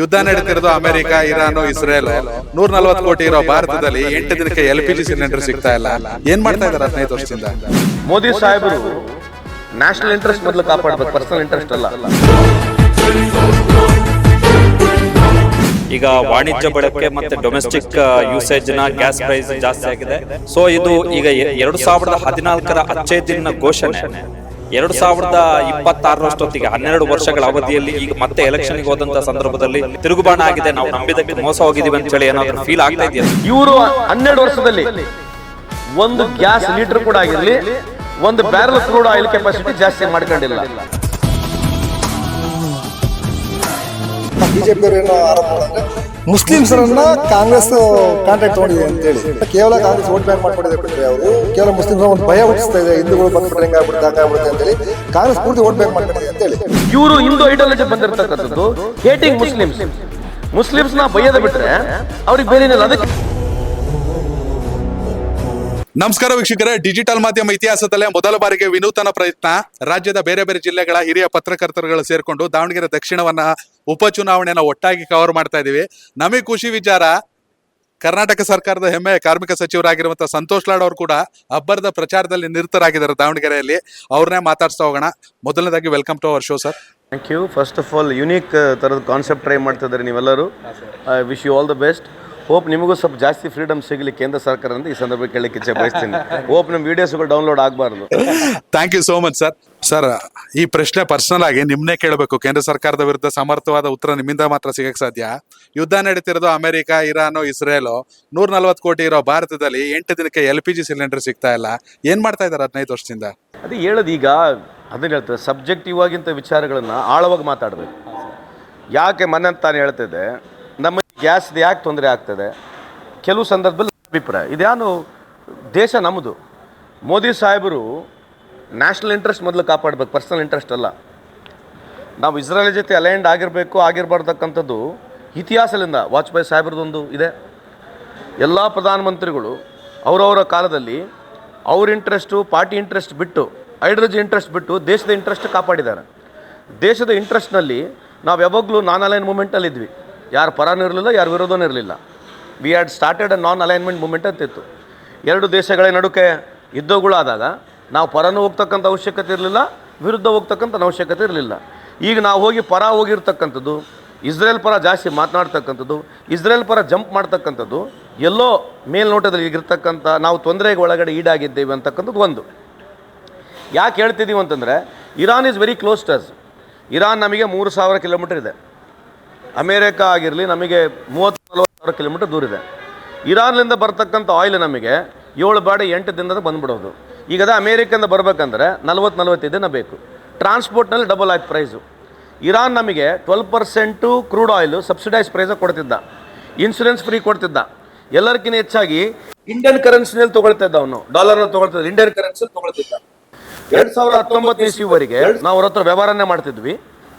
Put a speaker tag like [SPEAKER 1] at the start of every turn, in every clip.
[SPEAKER 1] ಯುದ್ಧ ನಡೀತಿರೋದು America, Iran, Israel. 140 ಕೋಟಿ ಇರೋ ಭಾರತದಲ್ಲಿ 8 ದಿನಕ್ಕೆ LPG ಸಿಲಿಂಡರ್ ಸಿಗ್ತಾ ಇಲ್ಲ. ಏನ್ ಮಾಡ್ತಾ ಇದಾರೆ 15 ವರ್ಷದಿಂದ?
[SPEAKER 2] ಮೋದಿ ಸಾಹೇಬರು ನ್ಯಾಷನಲ್ ಇಂಟ್ರೆಸ್ಟ್ ಮೊದಲು ಕಾಪಾಡಬೇಕು, ಪರ್ಸನಲ್ ಇಂಟ್ರೆಸ್ಟ್ ಅಲ್ಲ.
[SPEAKER 3] ಈಗ ವಾಣಿಜ್ಯ ಬಳಕೆ ಮತ್ತೆ ಡೊಮೆಸ್ಟಿಕ್ ಯೂಸೇಜ್ ನ ಗ್ಯಾಸ್ ಪ್ರೈಸ್ ಜಾಸ್ತಿ ಆಗಿದೆ. ಸೊ ಇದು ಈಗ 2014ರ ಅಚ್ಚೇ ದಿನ ಘೋಷಣೆ 2026 12 ವರ್ಷಗಳ ಅವಧಿಯಲ್ಲಿ ಈಗ ಮತ್ತೆ ಎಲೆಕ್ಷನ್ಗೆ ಹೋದಂತ ಸಂದರ್ಭದಲ್ಲಿ ತಿರುಗುಬಾಣ ಆಗಿದೆ. ನಾವು ನಂಬಿದಕ್ಕೆ ಮೋಸ ಹೋಗಿದೀವಿ ಅಂತ ಹೇಳಿ ಏನಾದ್ರು ಫೀಲ್ ಆಗ್ತಾ ಇದೆಯಾ?
[SPEAKER 2] ಇವರು 12 ವರ್ಷದಲ್ಲಿ ಒಂದು ಗ್ಯಾಸ್ ಲೀಟರ್ ಕೂಡ ಆಗಿರಲಿ, ಒಂದು ಬ್ಯಾರಲ್ ಕ್ರೂಡ್ ಆಯಿಲ್ ಕೆಪಾಸಿಟಿ ಜಾಸ್ತಿ ಮಾಡ್ಕೊಂಡಿಲ್ಲ.
[SPEAKER 4] ಬಿಜೆಪಿಯವರು ಏನೋ ಆರೋಪ ಮಾಡಿದ್ರೆ ಮುಸ್ಲಿಮ್ಸರನ್ನ ಕಾಂಗ್ರೆಸ್ ಕಾಂಟ್ಯಾಕ್ಟ್ ತಗೊಂಡಿದೆ ಅಂತ ಹೇಳಿ ಕೇವಲ ಕಾಂಗ್ರೆಸ್ ವೋಟ್ ಬ್ಯಾಂಕ್ ಮಾಡ್ಕೊಂಡಿದೆ ಬಿಟ್ಟರೆ ಅವರು ಕೇವಲ ಮುಸ್ಲಿಮ್ಸ್ ಒಂದು ಭಯ ಹುಟ್ಟಿಸ್ತಾ ಇದೆ. ಹಿಂದೂಗಳು ಬಂದ್ಬಿಟ್ರೆ ಹೆಂಗಾಗ್ಬಿಡುತ್ತೆ ಹಾಗಾಗ್ಬಿಡುತ್ತೆ ಅಂತ ಹೇಳಿ ಕಾಂಗ್ರೆಸ್ ಪೂರ್ತಿ ವೋಟ್ ಬ್ಯಾಂಕ್ ಮಾಡ್ಕೊಂಡಿದೆ ಅಂತ ಹೇಳಿ
[SPEAKER 2] ಇವರು ಹಿಂದೂ ಐಡಿಯಾಲಜಿ ಬಂದಿರತಕ್ಕಂಥದ್ದು ಹೇಟಿಂಗ್ ಮುಸ್ಲಿಮ್ಸ್ ನ ಭಯದ ಬಿಟ್ರೆ ಅವ್ರಿಗೆ ಬೇರೆ ಏನಿಲ್ಲ. ಅದಕ್ಕೆ
[SPEAKER 1] ನಮಸ್ಕಾರ ವೀಕ್ಷಕರೇ, ಡಿಜಿಟಲ್ ಮಾಧ್ಯಮ ಇತಿಹಾಸದಲ್ಲೇ ಮೊದಲ ಬಾರಿಗೆ ವಿನೂತನ ಪ್ರಯತ್ನ. ರಾಜ್ಯದ ಬೇರೆ ಬೇರೆ ಜಿಲ್ಲೆಗಳ ಹಿರಿಯ ಪತ್ರಕರ್ತರುಗಳು ಸೇರ್ಕೊಂಡು ದಾವಣಗೆರೆ ದಕ್ಷಿಣವನ್ನ ಉಪಚುನಾವಣೆಯನ್ನ ಒಟ್ಟಾಗಿ ಕವರ್ ಮಾಡ್ತಾ ಇದೀವಿ. ನಮಗೆ ಖುಷಿ ವಿಚಾರ, ಕರ್ನಾಟಕ ಸರ್ಕಾರದ ಹೆಮ್ಮೆಯ ಕಾರ್ಮಿಕ ಸಚಿವರಾಗಿರುವಂತಹ ಸಂತೋಷ್ ಲಾಡ್ ಅವರು ಕೂಡ ಅಬ್ಬರದ ಪ್ರಚಾರದಲ್ಲಿ ನಿರತರಾಗಿದ್ದಾರೆ ದಾವಣಗೆರೆಯಲ್ಲಿ. ಅವ್ರನ್ನೇ ಮಾತಾಡ್ಸ್ತಾ ಹೋಗೋಣ. ಮೊದಲನೇದಾಗಿ welcome to our show sir.
[SPEAKER 2] Thank you. First of all unique ಥರದ ಕಾನ್ಸೆಪ್ಟ್ ಟ್ರೈ ಮಾಡ್ತಾ ಇದ್ದಾರೆ ನೀವೆಲ್ಲರೂ. I wish you all the best. Hope ನಿಮಗೂ ಸ್ವಲ್ಪ ಜಾಸ್ತಿ ಫ್ರೀಡಮ್ ಸಿಗಲಿ ಕೇಂದ್ರ ಸರ್ಕಾರದಿಂದ ಈ ಸಂದರ್ಭ ಕೇಳಲಿಕ್ಕೆ ಇಚ್ಛೆ ಬಯಸ್ತೀನಿ. ಹೋಪ್ ನಮ್ಮ ವಿಡಿಯೋಸ್ಗಳು ಡೌನ್ಲೋಡ್ ಆಗಬಾರ್ದು.
[SPEAKER 1] Thank you so much sir. Sir, ಈ ಪ್ರಶ್ನೆ ಪರ್ಸನಲ್ ಆಗಿ ನಿಮ್ಮನ್ನೇ ಕೇಳಬೇಕು. ಕೇಂದ್ರ ಸರ್ಕಾರದ ವಿರುದ್ಧ ಸಮರ್ಥವಾದ ಉತ್ತರ ನಿಮ್ಮಿಂದ ಮಾತ್ರ ಸಿಗಕ್ಕೆ ಸಾಧ್ಯ. ಯುದ್ಧ ನಡೀತಿರೋದು ಅಮೆರಿಕ, ಇರಾನ್, ಇಸ್ರೇಲ್. 140 ಕೋಟಿ ಇರೋ ಭಾರತದಲ್ಲಿ 8 ದಿನಕ್ಕೆ LPG ಸಿಲಿಂಡರ್ ಸಿಗ್ತಾ ಇಲ್ಲ. ಏನ್ ಮಾಡ್ತಾ ಇದಾರೆ 15 ವರ್ಷದಿಂದ?
[SPEAKER 2] ಅದೇ ಹೇಳೋದು, ಈಗ ಅದನ್ನ ಹೇಳ್ತಾರೆ, ಸಬ್ಜೆಕ್ಟಿವ್ ಆಗಿಂತ ವಿಚಾರಗಳನ್ನು ಆಳವಾಗಿ ಮಾತಾಡಬೇಕು. ಯಾಕೆ ಮೊನ್ನೆ ತಾನು ಹೇಳ್ತಿದ್ದೆ, ನಮ್ಮ ಗ್ಯಾಸ್ದು ಯಾಕೆ ತೊಂದರೆ ಆಗ್ತದೆ ಕೆಲವು ಸಂದರ್ಭದಲ್ಲಿ ಅಭಿಪ್ರಾಯ ಇದ್ಯಾನು ದೇಶ ನಮ್ಮದು. ಮೋದಿ ಸಾಹೇಬರು ನ್ಯಾಷನಲ್ ಇಂಟ್ರೆಸ್ಟ್ ಮೊದಲು ಕಾಪಾಡಬೇಕು, ಪರ್ಸನಲ್ ಇಂಟ್ರೆಸ್ಟ್ ಅಲ್ಲ. ನಾವು ಇಸ್ರೇಲ್ ಜೊತೆ ಅಲೈನ್ಡ್ ಆಗಿರಬಾರ್ದಕ್ಕಂಥದ್ದು ಇತಿಹಾಸದಿಂದ ವಾಜಪೇಯಿ ಸಾಹೇಬ್ರದೊಂದು ಇದೆ. ಎಲ್ಲ ಪ್ರಧಾನಮಂತ್ರಿಗಳು ಅವರವರ ಕಾಲದಲ್ಲಿ ಅವ್ರ ಇಂಟ್ರೆಸ್ಟು, ಪಾರ್ಟಿ ಇಂಟ್ರೆಸ್ಟ್ ಬಿಟ್ಟು, ಐಡಿಯಾಲಜಿ ಇಂಟ್ರೆಸ್ಟ್ ಬಿಟ್ಟು ದೇಶದ ಇಂಟ್ರೆಸ್ಟ್ ಕಾಪಾಡಿದ್ದಾರೆ. ದೇಶದ ಇಂಟ್ರೆಸ್ಟ್ನಲ್ಲಿ ನಾವು ಯಾವಾಗಲೂ ನಾನ್ ಅಲೈನ್ ಮೂಮೆಂಟಲ್ಲಿದ್ವಿ. ಯಾರು ಪರನೂ ಇರಲಿಲ್ಲ, ಯಾರು ವಿರೋಧನೂ ಇರಲಿಲ್ಲ. We had started a non alignment movement ಅಂತಿತ್ತು. ಎರಡು ದೇಶಗಳ ನಡುಕೆ ಯುದ್ಧಗಳಾದಾಗ ನಾವು ಪರನೂ ಹೋಗ್ತಕ್ಕಂಥ ಅವಶ್ಯಕತೆ ಇರಲಿಲ್ಲ, ವಿರುದ್ಧ ಹೋಗ್ತಕ್ಕಂಥ ಅವಶ್ಯಕತೆ ಇರಲಿಲ್ಲ. ಈಗ ನಾವು ಹೋಗಿರ್ತಕ್ಕಂಥದ್ದು, ಇಸ್ರೇಲ್ ಪರ ಜಾಸ್ತಿ ಮಾತನಾಡ್ತಕ್ಕಂಥದ್ದು, ಇಸ್ರೇಲ್ ಪರ ಜಂಪ್ ಮಾಡ್ತಕ್ಕಂಥದ್ದು, ಎಲ್ಲೋ ಮೇಲ್ನೋಟದಲ್ಲಿ ಈಗಿರ್ತಕ್ಕಂಥ ನಾವು ತೊಂದರೆಗೆ ಒಳಗಡೆ ಈಡಾಗಿದ್ದೇವೆ ಅಂತಕ್ಕಂಥದ್ದು ಒಂದು. ಯಾಕೆ ಹೇಳ್ತಿದ್ದೀವಿ ಅಂತಂದರೆ, Iran is very close to us. Iran ನಮಗೆ 3000 ಕಿಲೋಮೀಟರ್ ಇದೆ. ಅಮೇರಿಕಾ ಆಗಿರಲಿ ನಮಗೆ 30-40 ಕಿಲೋಮೀಟರ್ ದೂರ ಇದೆ. ಇರಾನ್ಲಿಂದ ಬರ್ತಕ್ಕಂಥ ಆಯಿಲ್ ನಮಗೆ 7 ಬಾಡಿ 8 ದಿನದ ಬಂದ್ಬಿಡೋದು. ಈಗ ಅದೇ ಅಮೇರಿಕದಿಂದ ಬರಬೇಕಂದ್ರೆ 40-45 ದಿನ ಬೇಕು. ಟ್ರಾನ್ಸ್ಪೋರ್ಟ್ನಲ್ಲಿ ಡಬಲ್ ಆಯ್ತು ಪ್ರೈಸು. ಇರಾನ್ ನಮಗೆ 12% ಕ್ರೂಡ್ ಆಯಿಲು ಸಬ್ಸಿಡೈಸ್ ಪ್ರೈಸಾಗಿ ಕೊಡ್ತಿದ್ದ, ಇನ್ಶೂರೆನ್ಸ್ ಫ್ರೀ ಕೊಡ್ತಿದ್ದ. ಎಲ್ಲರಿಗಿಂತ ಹೆಚ್ಚಾಗಿ ಇಂಡಿಯನ್ ಕರೆನ್ಸಿನಲ್ಲಿ ತೊಗೊಳ್ತಿದ್ದ, ಅವನು ಡಾಲರ್ನಲ್ಲಿ ತೊಗೊಳ್ತಿದ್ದ, ಇಂಡಿಯನ್ ಕರೆನ್ಸಿಯಲ್ಲಿ ತೊಗೊಳ್ತಿದ್ದ. 2019 ಇಸ್ವಿವರೆಗೆ ನಾವು ಅವ್ರ ಹತ್ರ ವ್ಯವಹಾರನೇ ಮಾಡ್ತಿದ್ವಿ.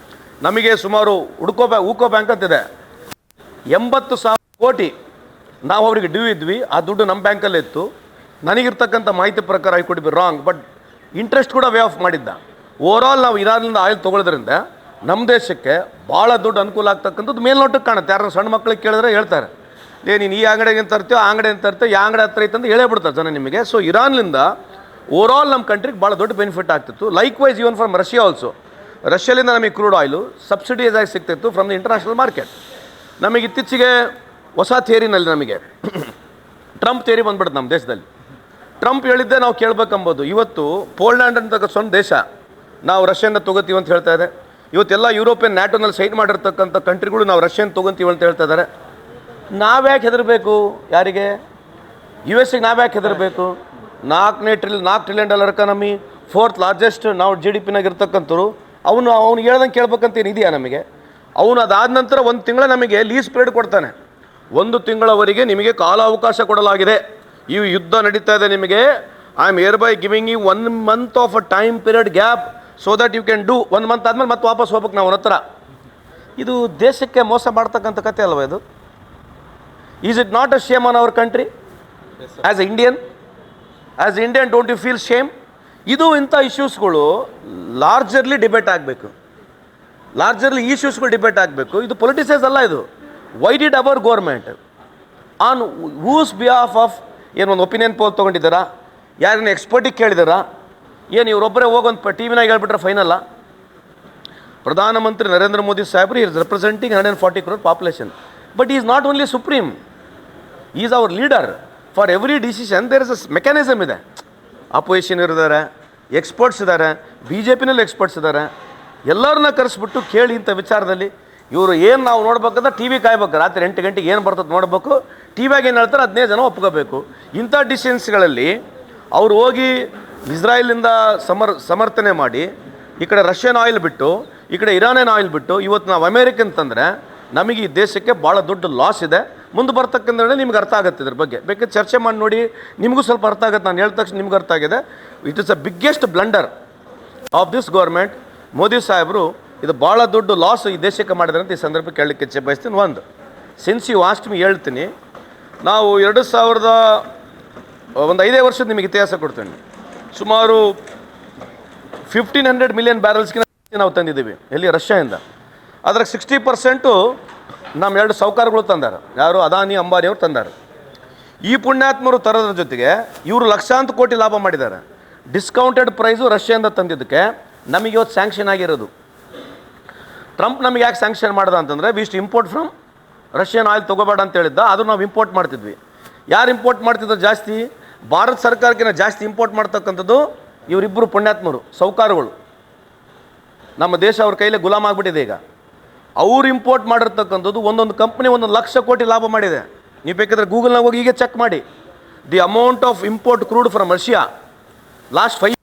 [SPEAKER 2] ನಮಗೆ ಸುಮಾರು ಊಕೋ ಬ್ಯಾಂಕ್ ಅಂತಿದೆ, 80,000 ಕೋಟಿ ನಾವು ಅವರಿಗೆ ಡ್ಯೂ ಇದ್ವಿ. ಆ ದುಡ್ಡು ನಮ್ಮ ಬ್ಯಾಂಕಲ್ಲೇ ಇತ್ತು. ನನಗಿರ್ತಕ್ಕಂಥ ಮಾಹಿತಿ ಪ್ರಕಾರ I could be wrong, but interest ಕೂಡ ವೇ ಆಫ್ ಮಾಡಿದ್ದ. ಓವರಾಲ್ ನಾವು ಇರಾನ್ನಿಂದ ಆಯಿಲ್ ತೊಗೊಳೋದ್ರಿಂದ ನಮ್ಮ ದೇಶಕ್ಕೆ ಭಾಳ ದುಡ್ಡು ಅನುಕೂಲ ಆಗ್ತಕ್ಕಂಥದ್ದು ಮೇಲ್ನೋಟಕ್ಕೆ ಕಾಣುತ್ತೆ. ಯಾರನ್ನ ಸಣ್ಣ ಮಕ್ಕಳಿಗೆ ಕೇಳಿದ್ರೆ ಹೇಳ್ತಾರೆ, ನೀನು ಈ ಅಂಗಡಿಗೆ ತರ್ತೀಯೋ ಆ ಅಂಗಡಿ ತರ್ತೀಯೋ, ಯಾವ ಅಂಗಡಿ ಹತ್ರ ಐತೆ ಅಂತ ಹೇಳೇ ಬಿಡ್ತಾರೆ ಜನ ನಿಮಗೆ. ಸೊ ಇರಾನ್ನಿಂದ ಓವರಾಲ್ ನಮ್ಮ ಕಂಟ್ರಿಗೆ ಭಾಳ ದೊಡ್ಡ ಬೆನಿಫಿಟ್ ಆಗ್ತಿತ್ತು. Likewise even from Russia also. ರಷ್ಯಾಲಿಂದ ನಮಗೆ ಕ್ರೂಡ್ ಆಯಿಲು ಸಬ್ಸಿಡೈಸ್ ಆಗಿ ಸಿಗ್ತಿತ್ತು ಫ್ರಮ್ ದ ಇಂಟರ್ನ್ಯಾಷನಲ್ ಮಾರ್ಕೆಟ್. ನಮಗೆ ಇತ್ತೀಚೆಗೆ ಹೊಸ ಥಿಯರಿನಲ್ಲಿ ನಮಗೆ ಟ್ರಂಪ್ ಥಿಯರಿ ಬಂದ್ಬಿಡುತ್ತೆ ನಮ್ಮ ದೇಶದಲ್ಲಿ. ಟ್ರಂಪ್ ಹೇಳಿದ್ದೆ ನಾವು ಕೇಳಬೇಕಂಬೋದು. ಇವತ್ತು ಪೋಲ್ಯಾಂಡ್ ಅಂತ ಸ್ವಂತ ದೇಶ ನಾವು ರಷ್ಯನ್ನ ತೊಗೋತೀವಿ ಅಂತ ಹೇಳ್ತಾ ಇದೆ. ಇವತ್ತೆಲ್ಲ ಯುರೋಪಿಯನ್ ನ್ಯಾಟೋನಲ್ಲಿ ಸೈನ್ ಮಾಡಿರ್ತಕ್ಕಂಥ ಕಂಟ್ರಿಗಳು ನಾವು ರಷ್ಯನ್ ತೊಗೊತೀವಿ ಅಂತ ಹೇಳ್ತಾ ಇದ್ದಾರೆ. ನಾವ್ಯಾಕೆ ಹೆದರಬೇಕು? ಯಾರಿಗೆ? US ನಾವ್ಯಾಕೆ ಹೆದರಬೇಕು? $4 ಟ್ರಿಲಿಯನ್ ಎಕಾನಮಿ, 4th ಲಾರ್ಜೆಸ್ಟ್ ನಾವು GDP-ನಾಗ ಇರ್ತಕ್ಕಂಥವ್ರು. ಅವನು ಹೇಳ್ದಂಗೆ ಕೇಳ್ಬೇಕಂತ ಏನು ಇದೆಯಾ ನಮಗೆ? ಅವನು ಅದಾದ ನಂತರ 1 ತಿಂಗಳ ನಮಗೆ ಲೀಸ್ ಪೀರಿಯಡ್ ಕೊಡ್ತಾನೆ. 1 ತಿಂಗಳವರೆಗೆ ನಿಮಗೆ ಕಾಲಾವಕಾಶ ಕೊಡಲಾಗಿದೆ. ಈ ಯುದ್ಧ ನಡೀತಾ ಇದೆ ನಿಮಗೆ. I am here by giving you 1 month of a time period gap so that you can do. 1 month ಆದಮೇಲೆ ಮತ್ತೆ ವಾಪಸ್ ಹೋಗ್ಬೇಕು ನಾವು ಹತ್ರ. ಇದು ದೇಶಕ್ಕೆ ಮೋಸ ಮಾಡ್ತಕ್ಕಂಥ ಕತೆ ಅಲ್ವಾ ಇದು? Is it not a shame on our country as Indian? As Indian don't you feel shame? ಇದು ಇಂಥ ಇಶ್ಯೂಸ್ಗಳು ಲಾರ್ಜರ್ಲಿ ಡಿಬೇಟ್ ಆಗಬೇಕು. ಲಾರ್ಜರ್ಲಿ ಇಶ್ಯೂಸ್ಗಳು ಡಿಬೇಟ್ ಆಗಬೇಕು. ಇದು ಪೊಲಿಟಿಸೈಸ್ ಅಲ್ಲ. ಇದು why did our government on whose behalf of ಏನು ಒಂದು ಒಪಿನಿಯನ್ ಪೋಲ್ ತೊಗೊಂಡಿದ್ದಾರಾ, ಯಾರನ್ನ ಎಕ್ಸ್ಪರ್ಟಿಗೆ ಕೇಳಿದಾರಾ, ಏನು ಇವರೊಬ್ಬರೇ ಹೋಗೊಂದು ಟಿ ವಿನಾಗ ಹೇಳ್ಬಿಟ್ರೆ ಫೈನಲ್ಲ? ಪ್ರಧಾನಮಂತ್ರಿ ನರೇಂದ್ರ ಮೋದಿ ಸಾಹೇಬ್ರು is representing 140 crore population, but is not only supreme, is our leader. For every decision there is a mechanism ಇದೆ. ಅಪೋಸಿಷನ್ ಇದ್ದಾರೆ, experts ಇದ್ದಾರೆ, ಬಿ ಜೆ ಪಿನಲ್ಲಿ ಎಕ್ಸ್ಪರ್ಟ್ಸ್ ಇದ್ದಾರೆ. ಎಲ್ಲರನ್ನ ಕರೆಸ್ಬಿಟ್ಟು ಕೇಳಿ ಇಂಥ ವಿಚಾರದಲ್ಲಿ. ಇವರು ಏನು ನಾವು ನೋಡ್ಬೇಕಂದ್ರೆ ಟಿ ವಿ ಕಾಯ್ಬೇಕು, ರಾತ್ರಿ 8 ಗಂಟೆಗೆ ಏನು ಬರ್ತದೆ ನೋಡಬೇಕು, ಟಿ ವಿಯಾಗ ಏನು ಹೇಳ್ತಾರೆ 15 ಜನ ಒಪ್ಕೋಬೇಕು. ಇಂಥ ಡಿಸಿಷನ್ಸ್ಗಳಲ್ಲಿ ಅವ್ರು ಹೋಗಿ ಇಸ್ರಾಯೇಲಿಂದ ಸಮರ್ಥನೆ ಮಾಡಿ, ಈ ಕಡೆ ರಷ್ಯನ್ ಆಯಿಲ್ ಬಿಟ್ಟು, ಈ ಕಡೆ ಇರಾನಿಯನ್ ಆಯಿಲ್ ಬಿಟ್ಟು ಇವತ್ತು ನಾವು ಅಮೇರಿಕನ್ ತಂದರೆ ನಮಗೆ ಈ ದೇಶಕ್ಕೆ ಭಾಳ ದೊಡ್ಡ ಲಾಸ್ ಇದೆ. ಮುಂದೆ ಬರ್ತಕ್ಕಂಥ ನಿಮ್ಗೆ ಅರ್ಥ ಆಗುತ್ತೆ ಇದ್ರ ಬಗ್ಗೆ. ಬೇಕಾದ್ರೆ ಚರ್ಚೆ ಮಾಡಿ ನೋಡಿ, ನಿಮಗೂ ಸ್ವಲ್ಪ ಅರ್ಥ ಆಗುತ್ತೆ. ನಾನು ಹೇಳಿದ ತಕ್ಷಣ ನಿಮ್ಗೆ ಅರ್ಥ ಆಗಿದೆ. It is a biggest blunder of this government. Modi ಸಾಹೇಬರು ಇದು ಭಾಳ ದೊಡ್ಡ ಲಾಸ್ ಈ ದೇಶಕ್ಕೆ ಮಾಡಿದ್ರೆ ಅಂತ ಈ ಸಂದರ್ಭಕ್ಕೆ ಕೇಳಲಿಕ್ಕೆ ಇಚ್ಛೆ ಬಯಸ್ತೀನಿ. ಒಂದು ಸಿನ್ಸ್ ಯು ಆಸ್ಟ್ ಮಿ ಹೇಳ್ತೀನಿ, ನಾವು 5 ವರ್ಷದ ನಿಮಗೆ ಇತಿಹಾಸ ಕೊಡ್ತೀನಿ. ಸುಮಾರು 1500 ಮಿಲಿಯನ್ ಬ್ಯಾರಲ್ಸ್ಗಿಂತ ನಾವು ತಂದಿದ್ದೀವಿ ಎಲ್ಲಿ, ರಷ್ಯಾದಿಂದ. ಅದ್ರಾಗ 60% ನಮ್ಮ 2 ಸಾಹುಕಾರಗಳು ತಂದಾರೆ. ಯಾರು? ಅದಾನಿ ಅಂಬಾನಿ ಅವರು ತಂದಾರೆ. ಈ ಪುಣ್ಯಾತ್ಮರು ತರೋದ್ರ ಜೊತೆಗೆ ಇವರು ಲಕ್ಷಾಂತರ ಕೋಟಿ ಲಾಭ ಮಾಡಿದ್ದಾರೆ. ಡಿಸ್ಕೌಂಟೆಡ್ ಪ್ರೈಸು ರಷ್ಯಾದಿಂದ ತಂದಿದ್ದಕ್ಕೆ ನಮಗೆ ಇವತ್ತು ಸ್ಯಾಂಕ್ಷನ್ ಆಗಿರೋದು. ಟ್ರಂಪ್ ನಮಗೆ ಯಾಕೆ ಸ್ಯಾಂಕ್ಷನ್ ಮಾಡ್ದ ಅಂತಂದರೆ, ವಿ ಇಷ್ಟು ಇಂಪೋರ್ಟ್ ಫ್ರಮ್ ರಷ್ಯನ್ ಆಯಿಲ್ ತೊಗೋಬೇಡ ಅಂತ ಹೇಳಿದ್ದ. ಅದು ನಾವು ಇಂಪೋರ್ಟ್ ಮಾಡ್ತಿದ್ವಿ. ಯಾರು ಇಂಪೋರ್ಟ್ ಮಾಡ್ತಿದ್ರು ಜಾಸ್ತಿ? ಭಾರತ ಸರ್ಕಾರಕ್ಕಿಂತ ಜಾಸ್ತಿ ಇಂಪೋರ್ಟ್ ಮಾಡ್ತಕ್ಕಂಥದ್ದು ಇವರಿಬ್ಬರು ಪುಣ್ಯಾತ್ಮರು, ಸಾಹುಕಾರಗಳು. ನಮ್ಮ ದೇಶ ಅವ್ರ ಕೈಲೇ ಗುಲಾಮ್ ಆಗಿಬಿಟ್ಟಿದೆ ಈಗ. ಅವ್ರು ಇಂಪೋರ್ಟ್ ಮಾಡಿರ್ತಕ್ಕಂಥದ್ದು ಒಂದೊಂದು ಕಂಪ್ನಿ 1 ಲಕ್ಷ ಕೋಟಿ ಲಾಭ ಮಾಡಿದೆ. ನೀವು ಬೇಕಾದ್ರೆ ಗೂಗಲ್ನಾಗ ಹೋಗಿ ಈಗ ಚೆಕ್ ಮಾಡಿ. The amount of import crude from Russia last 5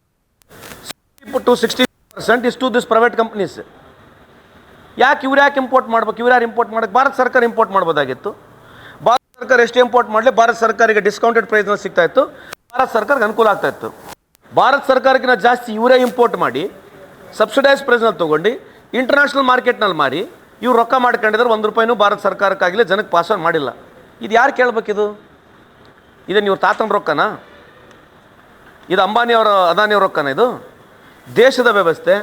[SPEAKER 2] to 60% is to this private companies. ಯಾಕೆ ಇಂಪೋರ್ಟ್ ಮಾಡ್ಬೇಕು? ಇವ್ರು ಯಾರು ಇಂಪೋರ್ಟ್ ಮಾಡೋಕ್ಕೆ? ಭಾರತ ಸರ್ಕಾರ ಇಂಪೋರ್ಟ್ ಮಾಡ್ಬೋದಾಗಿತ್ತು. ಭಾರತ ಸರ್ಕಾರ ಎಷ್ಟು ಇಂಪೋರ್ಟ್ ಮಾಡಲಿ, ಭಾರತ ಸರ್ಕಾರಕ್ಕೆ ಡಿಸ್ಕೌಂಟೆಡ್ ಪ್ರೈಸ್ನಲ್ಲಿ ಸಿಗ್ತಾ ಇತ್ತು, ಭಾರತ ಸರ್ಕಾರಕ್ಕೆ ಅನುಕೂಲ ಆಗ್ತಾ ಇತ್ತು. ಭಾರತ ಸರ್ಕಾರಕ್ಕಿಂತ ಜಾಸ್ತಿ ಇವರೇ ಇಂಪೋರ್ಟ್ ಮಾಡಿ ಸಬ್ಸಿಡೈಸ್ ಪ್ರೈಸ್ನಲ್ಲಿ ತೊಗೊಂಡು ಇಂಟರ್ನ್ಯಾಷನಲ್ ಮಾರ್ಕೆಟ್ನಲ್ಲಿ ಮಾರಿ ಇವ್ರು ರೊಕ್ಕ ಮಾಡ್ಕೊಂಡಿದ್ರೆ 1 ರೂಪಾಯಿನೂ ಭಾರತ ಸರ್ಕಾರಕ್ಕಾಗಲಿ ಜನಕ್ಕೆ ಪಾಸ್ ಆನ್ ಮಾಡಿಲ್ಲ. ಇದು ಯಾರು ಕೇಳಬೇಕಿದು? ಇದೇನು ಇವ್ರ ತಾತನ ರೊಕ್ಕನಾ? ಇದು ಅಂಬಾನಿಯವರ ಅದಾನಿಯವ್ರ ರೊಕ್ಕನ? ಇದು ದೇಶದ ವ್ಯವಸ್ಥೆ.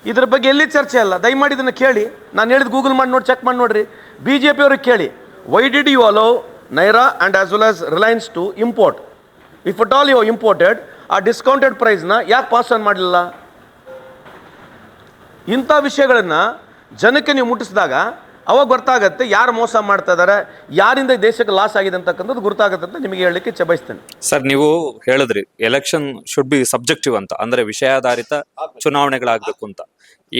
[SPEAKER 2] ಇದ್ರ ಬಗ್ಗೆ ಎಲ್ಲಿ ಚರ್ಚೆ ಅಲ್ಲ. ದಯಮಾಡಿ ಇದನ್ನು ಕೇಳಿ. ನಾನು ಹೇಳಿದ ಗೂಗಲ್ ಮಾಡಿ ನೋಡಿ, ಚೆಕ್ ಮಾಡಿ ನೋಡಿರಿ. ಬಿ ಜೆ ಪಿಯವ್ರಿಗೆ ಕೇಳಿ, why did you allow Nayara and as well as Reliance to import? If at all you imported, a discounted ಪ್ರೈಸ್ನ ಯಾಕೆ ಪಾಸ್ ಆನ್ ಮಾಡಲಿಲ್ಲ? ಇಂಥ ವಿಷಯಗಳನ್ನು ಜನಕ್ಕೆ ನೀವು ಮುಟ್ಟಿಸಿದಾಗ ಅವಾಗ ಗೊತ್ತಾಗತ್ತೆ ಯಾರು ಮೋಸ ಮಾಡ್ತಾ ಇದ್ದಾರೆ, ಯಾರಿಂದ ಈ ದೇಶಕ್ಕೆ ಲಾಸ್ ಆಗಿದೆ ಅಂತಕ್ಕಂಥದ್ದು ಗೊತ್ತಾಗುತ್ತೆ ಅಂತ ನಿಮಗೆ ಹೇಳಲಿಕ್ಕೆ ಇಚ್ಛೆ ಬಯಸ್ತೇನೆ.
[SPEAKER 3] ಸರ್, ನೀವು ಹೇಳಿದ್ರಿ ಎಲೆಕ್ಷನ್ ಶುಡ್ ಬಿ ಸಬ್ಜೆಕ್ಟಿವ್ ಅಂತ, ಅಂದ್ರೆ ವಿಷಯಾಧಾರಿತ ಚುನಾವಣೆಗಳಾಗಬೇಕು ಅಂತ.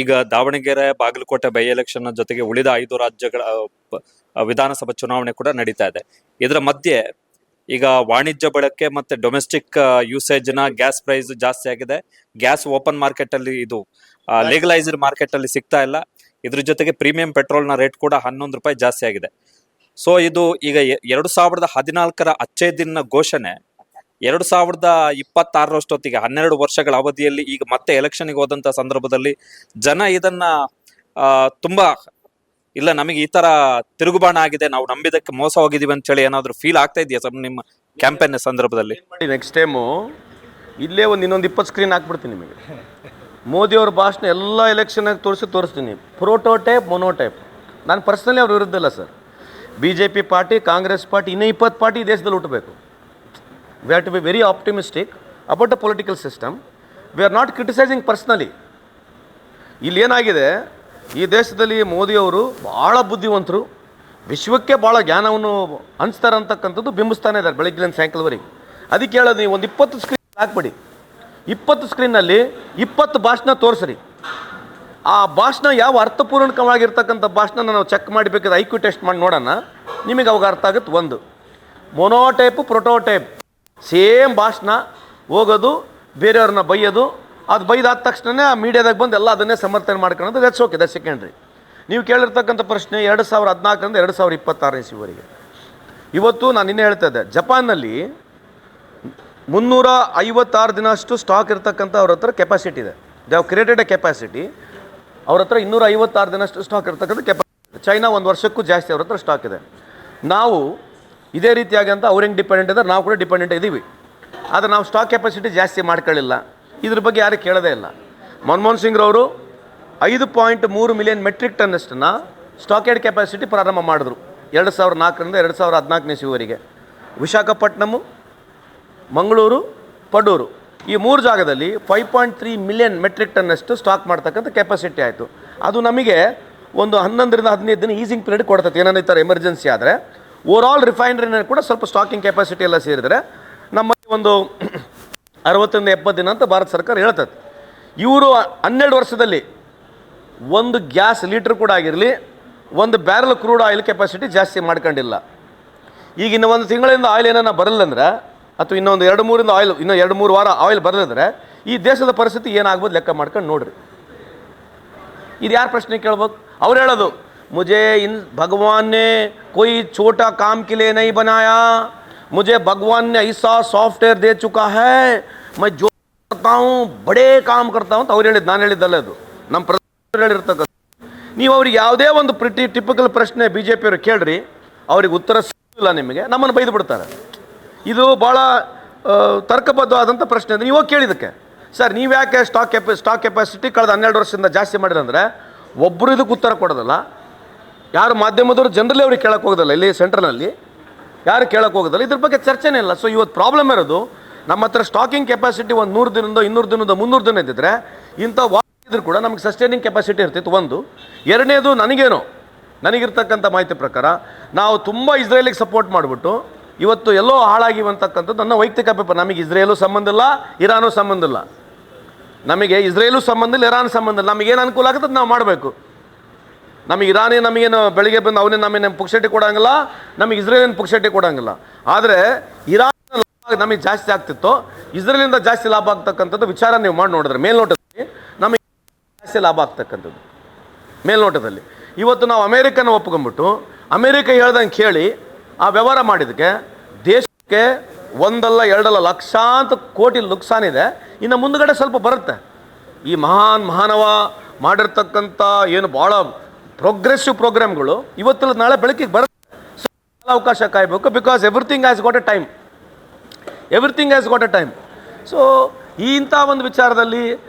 [SPEAKER 3] ಈಗ ದಾವಣಗೆರೆ, ಬಾಗಲಕೋಟೆ ಬೈ ಎಲೆಕ್ಷನ್ ಜೊತೆಗೆ ಉಳಿದ 5 ರಾಜ್ಯಗಳ ವಿಧಾನಸಭಾ ಚುನಾವಣೆ ಕೂಡ ನಡೀತಾ ಇದೆ. ಇದರ ಮಧ್ಯೆ ಈಗ ವಾಣಿಜ್ಯ ಬಳಕೆ ಮತ್ತೆ ಡೊಮೆಸ್ಟಿಕ್ ಯೂಸೇಜ್ ನ ಗ್ಯಾಸ್ ಪ್ರೈಸ್ ಜಾಸ್ತಿ ಆಗಿದೆ. ಗ್ಯಾಸ್ ಓಪನ್ ಮಾರ್ಕೆಟ್ ಅಲ್ಲಿ ಇದು ಲೀಗಲೈಸ್ಡ್ ಮಾರ್ಕೆಟ್ ಅಲ್ಲಿ ಸಿಗ್ತಾ ಇಲ್ಲ. ಇದ್ರ ಜೊತೆಗೆ ಪ್ರೀಮಿಯಂ ಪೆಟ್ರೋಲ್ ನ ರೇಟ್ ಕೂಡ 11 ರೂಪಾಯಿ ಜಾಸ್ತಿ ಆಗಿದೆ. ಸೊ ಇದು ಈಗ 2014 ಅಚ್ಚೇದಿನ ಘೋಷಣೆ 2026 12 ವರ್ಷಗಳ ಅವಧಿಯಲ್ಲಿ ಈಗ ಮತ್ತೆ ಎಲೆಕ್ಷನ್ಗೆ ಹೋದಂತ ಸಂದರ್ಭದಲ್ಲಿ ಜನ ಇದನ್ನ ತುಂಬಾ ಇಲ್ಲ ನಮಗೆ ಈ ತರ ತಿರುಗುಬಾಣ ಆಗಿದೆ, ನಾವು ನಂಬಿದಕ್ಕೆ ಮೋಸ ಹೋಗಿದೀವಿ ಅಂತ ಹೇಳಿ ಏನಾದ್ರು ಫೀಲ್ ಆಗ್ತಾ ಇದೆಯಾ ಸರ್ ನಿಮ್ಮ ಕ್ಯಾಂಪೇನ್ ಸಂದರ್ಭದಲ್ಲಿ?
[SPEAKER 2] ನೆಕ್ಸ್ಟ್ ಟೈಮು ಇಲ್ಲೇ ಇನ್ನೊಂದು 20 ಸ್ಕ್ರೀನ್ ಹಾಕ್ಬಿಡ್ತೀನಿ ನಿಮಗೆ. ಮೋದಿಯವ್ರ ಭಾಷಣ ಎಲ್ಲ ಎಲೆಕ್ಷನಾಗ ತೋರಿಸ್ತೀನಿ. Prototype, Monotype. ನಾನು ಪರ್ಸ್ನಲಿ ಅವ್ರ ವಿರುದ್ಧ ಇಲ್ಲ ಸರ್. BJP ಪಾರ್ಟಿ, ಕಾಂಗ್ರೆಸ್ ಪಾರ್ಟಿ, ಇನ್ನೂ 20 ಪಾರ್ಟಿ ಈ ದೇಶದಲ್ಲಿ ಹುಟ್ಟಬೇಕು. We have to be very optimistic about the political system. We are not criticising personally. ಇಲ್ಲಿ ಏನಾಗಿದೆ, ಈ ದೇಶದಲ್ಲಿ ಮೋದಿಯವರು ಭಾಳ ಬುದ್ಧಿವಂತರು, ವಿಶ್ವಕ್ಕೆ ಭಾಳ ಜ್ಞಾನವನ್ನು ಹಂಚ್ತಾರೆ ಅಂತಕ್ಕಂಥದ್ದು ಬಿಂಬಿಸ್ತಾನೆ ಇದ್ದಾರೆ ಬೆಳಗ್ಗಿನ ಸಾಯಂಕಾಲವರೆಗೆ. ಅದಕ್ಕೆ ಹೇಳೋದು, ನೀವು ಒಂದು 20 ಸ್ಕ್ರೀನ್ ಹಾಕ್ಬಿಡಿ. 20 ಸ್ಕ್ರೀನ್ನಲ್ಲಿ 20 ಭಾಷಣ ತೋರಿಸ್ರಿ. ಆ ಭಾಷಣ ಯಾವ ಅರ್ಥಪೂರ್ಣಕವಾಗಿರ್ತಕ್ಕಂಥ ಭಾಷಣ ನಾವು ಚೆಕ್ ಮಾಡಬೇಕಾದ್ರೆ IQ ಟೆಸ್ಟ್ ಮಾಡಿ ನೋಡೋಣ, ನಿಮಗೆ ಅವಾಗ ಅರ್ಥ ಆಗುತ್ತೆ. ಒಂದು ಮೊನೋಟೈಪು, ಪ್ರೋಟೋಟೈಪ್. ಸೇಮ್ ಭಾಷಣ ಹೋಗೋದು, ಬೇರೆಯವ್ರನ್ನ ಬೈಯೋದು, ಅದು ಬೈದಾದ ತಕ್ಷಣ ಆ ಮೀಡಿಯಾದಾಗ ಬಂದು ಎಲ್ಲ ಅದನ್ನೇ ಸಮರ್ಥನೆ ಮಾಡ್ಕೊಳ್ಳೋದು. That's okay, that's secondary. ನೀವು ಕೇಳಿರ್ತಕ್ಕಂಥ ಪ್ರಶ್ನೆ 2014 2026 ಇಸ್ವಿವರೆಗೆ. ಇವತ್ತು ನಾನು ನಿನ್ನೆ ಹೇಳ್ತಾ ಇದ್ದೆ, ಜಪಾನ್ನಲ್ಲಿ 356 ದಿನ ಅಷ್ಟು ಸ್ಟಾಕ್ ಇರ್ತಕ್ಕಂಥ ಅವ್ರ ಹತ್ರ ಕೆಪಾಸಿಟಿ ಇದೆ. They have created A capacity. ಅವ್ರ ಹತ್ರ 256 ದಿನಷ್ಟು ಸ್ಟಾಕ್ ಇರ್ತಕ್ಕಂಥ ಕೆಪಾಸಿಟಿ. ಚೈನಾ 1 ವರ್ಷಕ್ಕೂ ಜಾಸ್ತಿ ಅವ್ರ ಹತ್ರ ಸ್ಟಾಕ್ ಇದೆ. ನಾವು ಇದೇ ರೀತಿಯಾಗಿ ಅಂತ ಅವ್ರು ಹೆಂಗೆ ಡಿಪೆಂಡೆಂಟ್ ಇದ್ದಾರೆ, ನಾವು ಕೂಡ ಡಿಪೆಂಡೆಂಟ್ ಇದ್ದೀವಿ. ಆದರೆ ನಾವು ಸ್ಟಾಕ್ ಕೆಪಾಸಿಟಿ ಜಾಸ್ತಿ ಮಾಡ್ಕೊಳ್ಳಿಲ್ಲ. ಇದ್ರ ಬಗ್ಗೆ ಯಾರು ಕೇಳೋದೇ ಇಲ್ಲ. ಮನಮೋಹನ್ ಸಿಂಗ್ರವರು 5.3 ಮಿಲಿಯನ್ ಮೆಟ್ರಿಕ್ ಟನ್ನಷ್ಟನ್ನು ಸ್ಟಾಕೇಡ್ ಕೆಪಾಸಿಟಿ ಪ್ರಾರಂಭ ಮಾಡಿದ್ರು 2004ರಿಂದ 2014 ಇಸುವವರೆಗೆ. ವಿಶಾಖಪಟ್ಟಣಮು, ಮಂಗಳೂರು, ಪಡೂರು ಈ 3 ಜಾಗದಲ್ಲಿ 5.3 ಮಿಲಿಯನ್ ಮೆಟ್ರಿಕ್ ಟನ್ನಷ್ಟು ಸ್ಟಾಕ್ ಮಾಡ್ತಕ್ಕಂಥ ಕೆಪಾಸಿಟಿ ಆಯಿತು. ಅದು ನಮಗೆ ಒಂದು 11ರಿಂದ 15 ದಿನ ಈಸಿಂಗ್ ಪೀರಿಯಡ್ ಕೊಡ್ತದೆ. ಏನಾದ್ರು ಈ ಥರ ಎಮರ್ಜೆನ್ಸಿ ಆದರೆ ಓವರಾಲ್ ರಿಫೈನರಿನ ಕೂಡ ಸ್ವಲ್ಪ ಸ್ಟಾಕಿಂಗ್ ಕೆಪಾಸಿಟಿ ಎಲ್ಲ ಸೇರಿದರೆ ನಮ್ಮಲ್ಲಿ ಒಂದು 60ರಿಂದ 70 ದಿನ ಅಂತ ಭಾರತ ಸರ್ಕಾರ ಹೇಳ್ತದೆ. ಇವರು 12 ವರ್ಷದಲ್ಲಿ ಒಂದು ಗ್ಯಾಸ್ ಲೀಟ್ರ್ ಕೂಡ ಆಗಿರಲಿ, ಒಂದು ಬ್ಯಾರಲ್ ಕ್ರೂಡ್ ಆಯಿಲ್ ಕೆಪಾಸಿಟಿ ಜಾಸ್ತಿ ಮಾಡ್ಕೊಂಡಿಲ್ಲ. ಈಗ ಇನ್ನು ಒಂದು ತಿಂಗಳಿಂದ ಆಯಿಲ್ ಏನಾರ ಬರಲ್ಲಂದ್ರೆ, ಅಥವಾ ಇನ್ನೊಂದು 2-3 ಆಯಿಲ್ ಇನ್ನೂ 2-3 ವಾರ ಆಯಿಲ್ ಬರಲಿದ್ರೆ ಈ ದೇಶದ ಪರಿಸ್ಥಿತಿ ಏನಾಗ್ಬೋದು ಲೆಕ್ಕ ಮಾಡ್ಕೊಂಡು ನೋಡ್ರಿ. ಇದು ಯಾರು ಪ್ರಶ್ನೆ ಕೇಳ್ಬೇಕು? ಅವ್ರು ಹೇಳೋದು ಮುझे इन भगवान ने कोई छोटा काम के लिए नहीं बनाया, मुझे भगवान ने ऐसा सॉफ्टवेयर दे चुका है, मैं जो करता हूँ बड़े काम करता हूँ ಅಂತ ಅವ್ರು ಹೇಳಿದ್ದು, ನಾನು ಹೇಳಿದ್ದಲ್ಲ ಅದು, ನಮ್ಮ ಪ್ರಧಾನಿ ಹೇಳಿರ್ತಕ್ಕಂಥ. ನೀವು ಅವ್ರಿಗೆ ಯಾವುದೇ ಒಂದು ಟಿಪಿಕಲ್ ಪ್ರಶ್ನೆ ಬಿ ಜೆ ಪಿಯವರು ಕೇಳ್ರಿ, ಅವ್ರಿಗೆ ಉತ್ತರ ಸಿಗಲ್ಲ, ನಿಮಗೆ ನಮ್ಮನ್ನು ಬೈದು ಬಿಡ್ತಾರೆ. ಇದು ಭಾಳ ತರ್ಕಬದ್ಧವಾದಂಥ ಪ್ರಶ್ನೆ. ಅದು ನೀವು ಕೇಳಿದ್ದಕ್ಕೆ ಸರ್ ನೀವು ಯಾಕೆ ಸ್ಟಾಕ್ ಕೆಪಾಸಿಟಿ ಕಳೆದ 12 ವರ್ಷದಿಂದ ಜಾಸ್ತಿ ಮಾಡಿರಂದರೆ ಒಬ್ಬರು ಇದಕ್ಕೆ ಉತ್ತರ ಕೊಡೋದಲ್ಲ, ಯಾರು ಮಾಧ್ಯಮದವರು ಜನರಲಿ ಅವ್ರಿಗೆ ಕೇಳಕ್ಕೆ ಹೋಗೋದಲ್ಲ, ಇಲ್ಲಿ ಸೆಂಟ್ರಲ್ನಲ್ಲಿ ಯಾರು ಕೇಳಕ್ಕೆ ಹೋಗೋದಲ್ಲ, ಇದ್ರ ಬಗ್ಗೆ ಚರ್ಚೆನೇ ಇಲ್ಲ. ಸೊ ಇವತ್ತು ಪ್ರಾಬ್ಲಮ್ ಇರೋದು ನಮ್ಮ ಹತ್ರ ಸ್ಟಾಕಿಂಗ್ ಕೆಪಾಸಿಟಿ ಒಂದು 100 ದಿನದ 200 ದಿನದ 300 ದಿನ ಇದ್ದಿದ್ರೆ ಇಂಥ ಇದ್ರೂ ಕೂಡ ನಮಗೆ ಸಸ್ಟೈನಿಂಗ್ ಕೆಪಾಸಿಟಿ ಇರ್ತಿತ್ತು. ಒಂದು. ಎರಡನೇದು, ನನಗಿರ್ತಕ್ಕಂಥ ಮಾಹಿತಿ ಪ್ರಕಾರ ನಾವು ತುಂಬ ಇಸ್ರೇಲಿಗೆ ಸಪೋರ್ಟ್ ಮಾಡಿಬಿಟ್ಟು ಇವತ್ತು ಎಲ್ಲೋ ಹಾಳಾಗಿವಂತಕ್ಕಂಥದ್ದು ನನ್ನ ವೈಯಕ್ತಿಕ ಅಭಿಪ್ರಾಯ. ನಮಗೆ ಇಸ್ರೇಲು ಸಂಬಂಧ ಇಲ್ಲ, ಇರಾನು ಸಂಬಂಧ ಇಲ್ಲ, ನಮಗೆ ಇಸ್ರೇಲು ಸಂಬಂಧ ಇಲ್ಲ, ಇರಾನ್ ಸಂಬಂಧ ಇಲ್ಲ. ನಮಗೇನು ಅನುಕೂಲ ಆಗುತ್ತೆ ನಾವು ಮಾಡಬೇಕು. ನಮಗೆ ಇರಾನೇ ನಮಗೇನು ಬೆಳಿಗ್ಗೆ ಬಂದು ಅವನೇ ನಮಗೆ ಪುಕ್ಷಟಿ ಕೊಡೋಂಗಿಲ್ಲ, ನಮಗೆ ಇಸ್ರೇಲಿನ ಪುಕ್ಷಟಿ ಕೊಡೋಂಗಿಲ್ಲ. ಆದರೆ ಇರಾನ್ ನಮಗೆ ಜಾಸ್ತಿ ಆಗ್ತಿತ್ತು, ಇಸ್ರೇಲಿಂದ ಜಾಸ್ತಿ ಲಾಭ ಆಗ್ತಕ್ಕಂಥದ್ದು ವಿಚಾರ ನೀವು ಮಾಡಿ ನೋಡಿದ್ರೆ ಮೇಲ್ನೋಟದಲ್ಲಿ ನಮಗೆ ಜಾಸ್ತಿ ಲಾಭ ಆಗ್ತಕ್ಕಂಥದ್ದು ಮೇಲ್ನೋಟದಲ್ಲಿ. ಇವತ್ತು ನಾವು ಅಮೇರಿಕನ ಒಪ್ಕೊಂಡ್ಬಿಟ್ಟು ಅಮೇರಿಕ ಹೇಳ್ದಂಗೆ ಕೇಳಿ ಆ ವ್ಯವಹಾರ ಮಾಡಿದ್ದಕ್ಕೆ ದೇಶಕ್ಕೆ 1 ಅಲ್ಲ 2 ಅಲ್ಲ ಲಕ್ಷಾಂತರ ಕೋಟಿ ನುಕ್ಸಾನಿದೆ. ಇನ್ನು ಮುಂದುಗಡೆ ಸ್ವಲ್ಪ ಬರುತ್ತೆ. ಈ ಮಹಾನವ ಮಾಡಿರ್ತಕ್ಕಂಥ ಏನು ಭಾಳ ಪ್ರೋಗ್ರೆಸಿವ್ ಪ್ರೋಗ್ರಾಮ್ಗಳು ಇವತ್ತು ನಾಳೆ ಬೆಳಕಿಗೆ ಬರುತ್ತೆ. ಅವಕಾಶ ಕಾಯಬೇಕು. Because everything has got A time. So ಇಂಥ ಒಂದು ವಿಚಾರದಲ್ಲಿ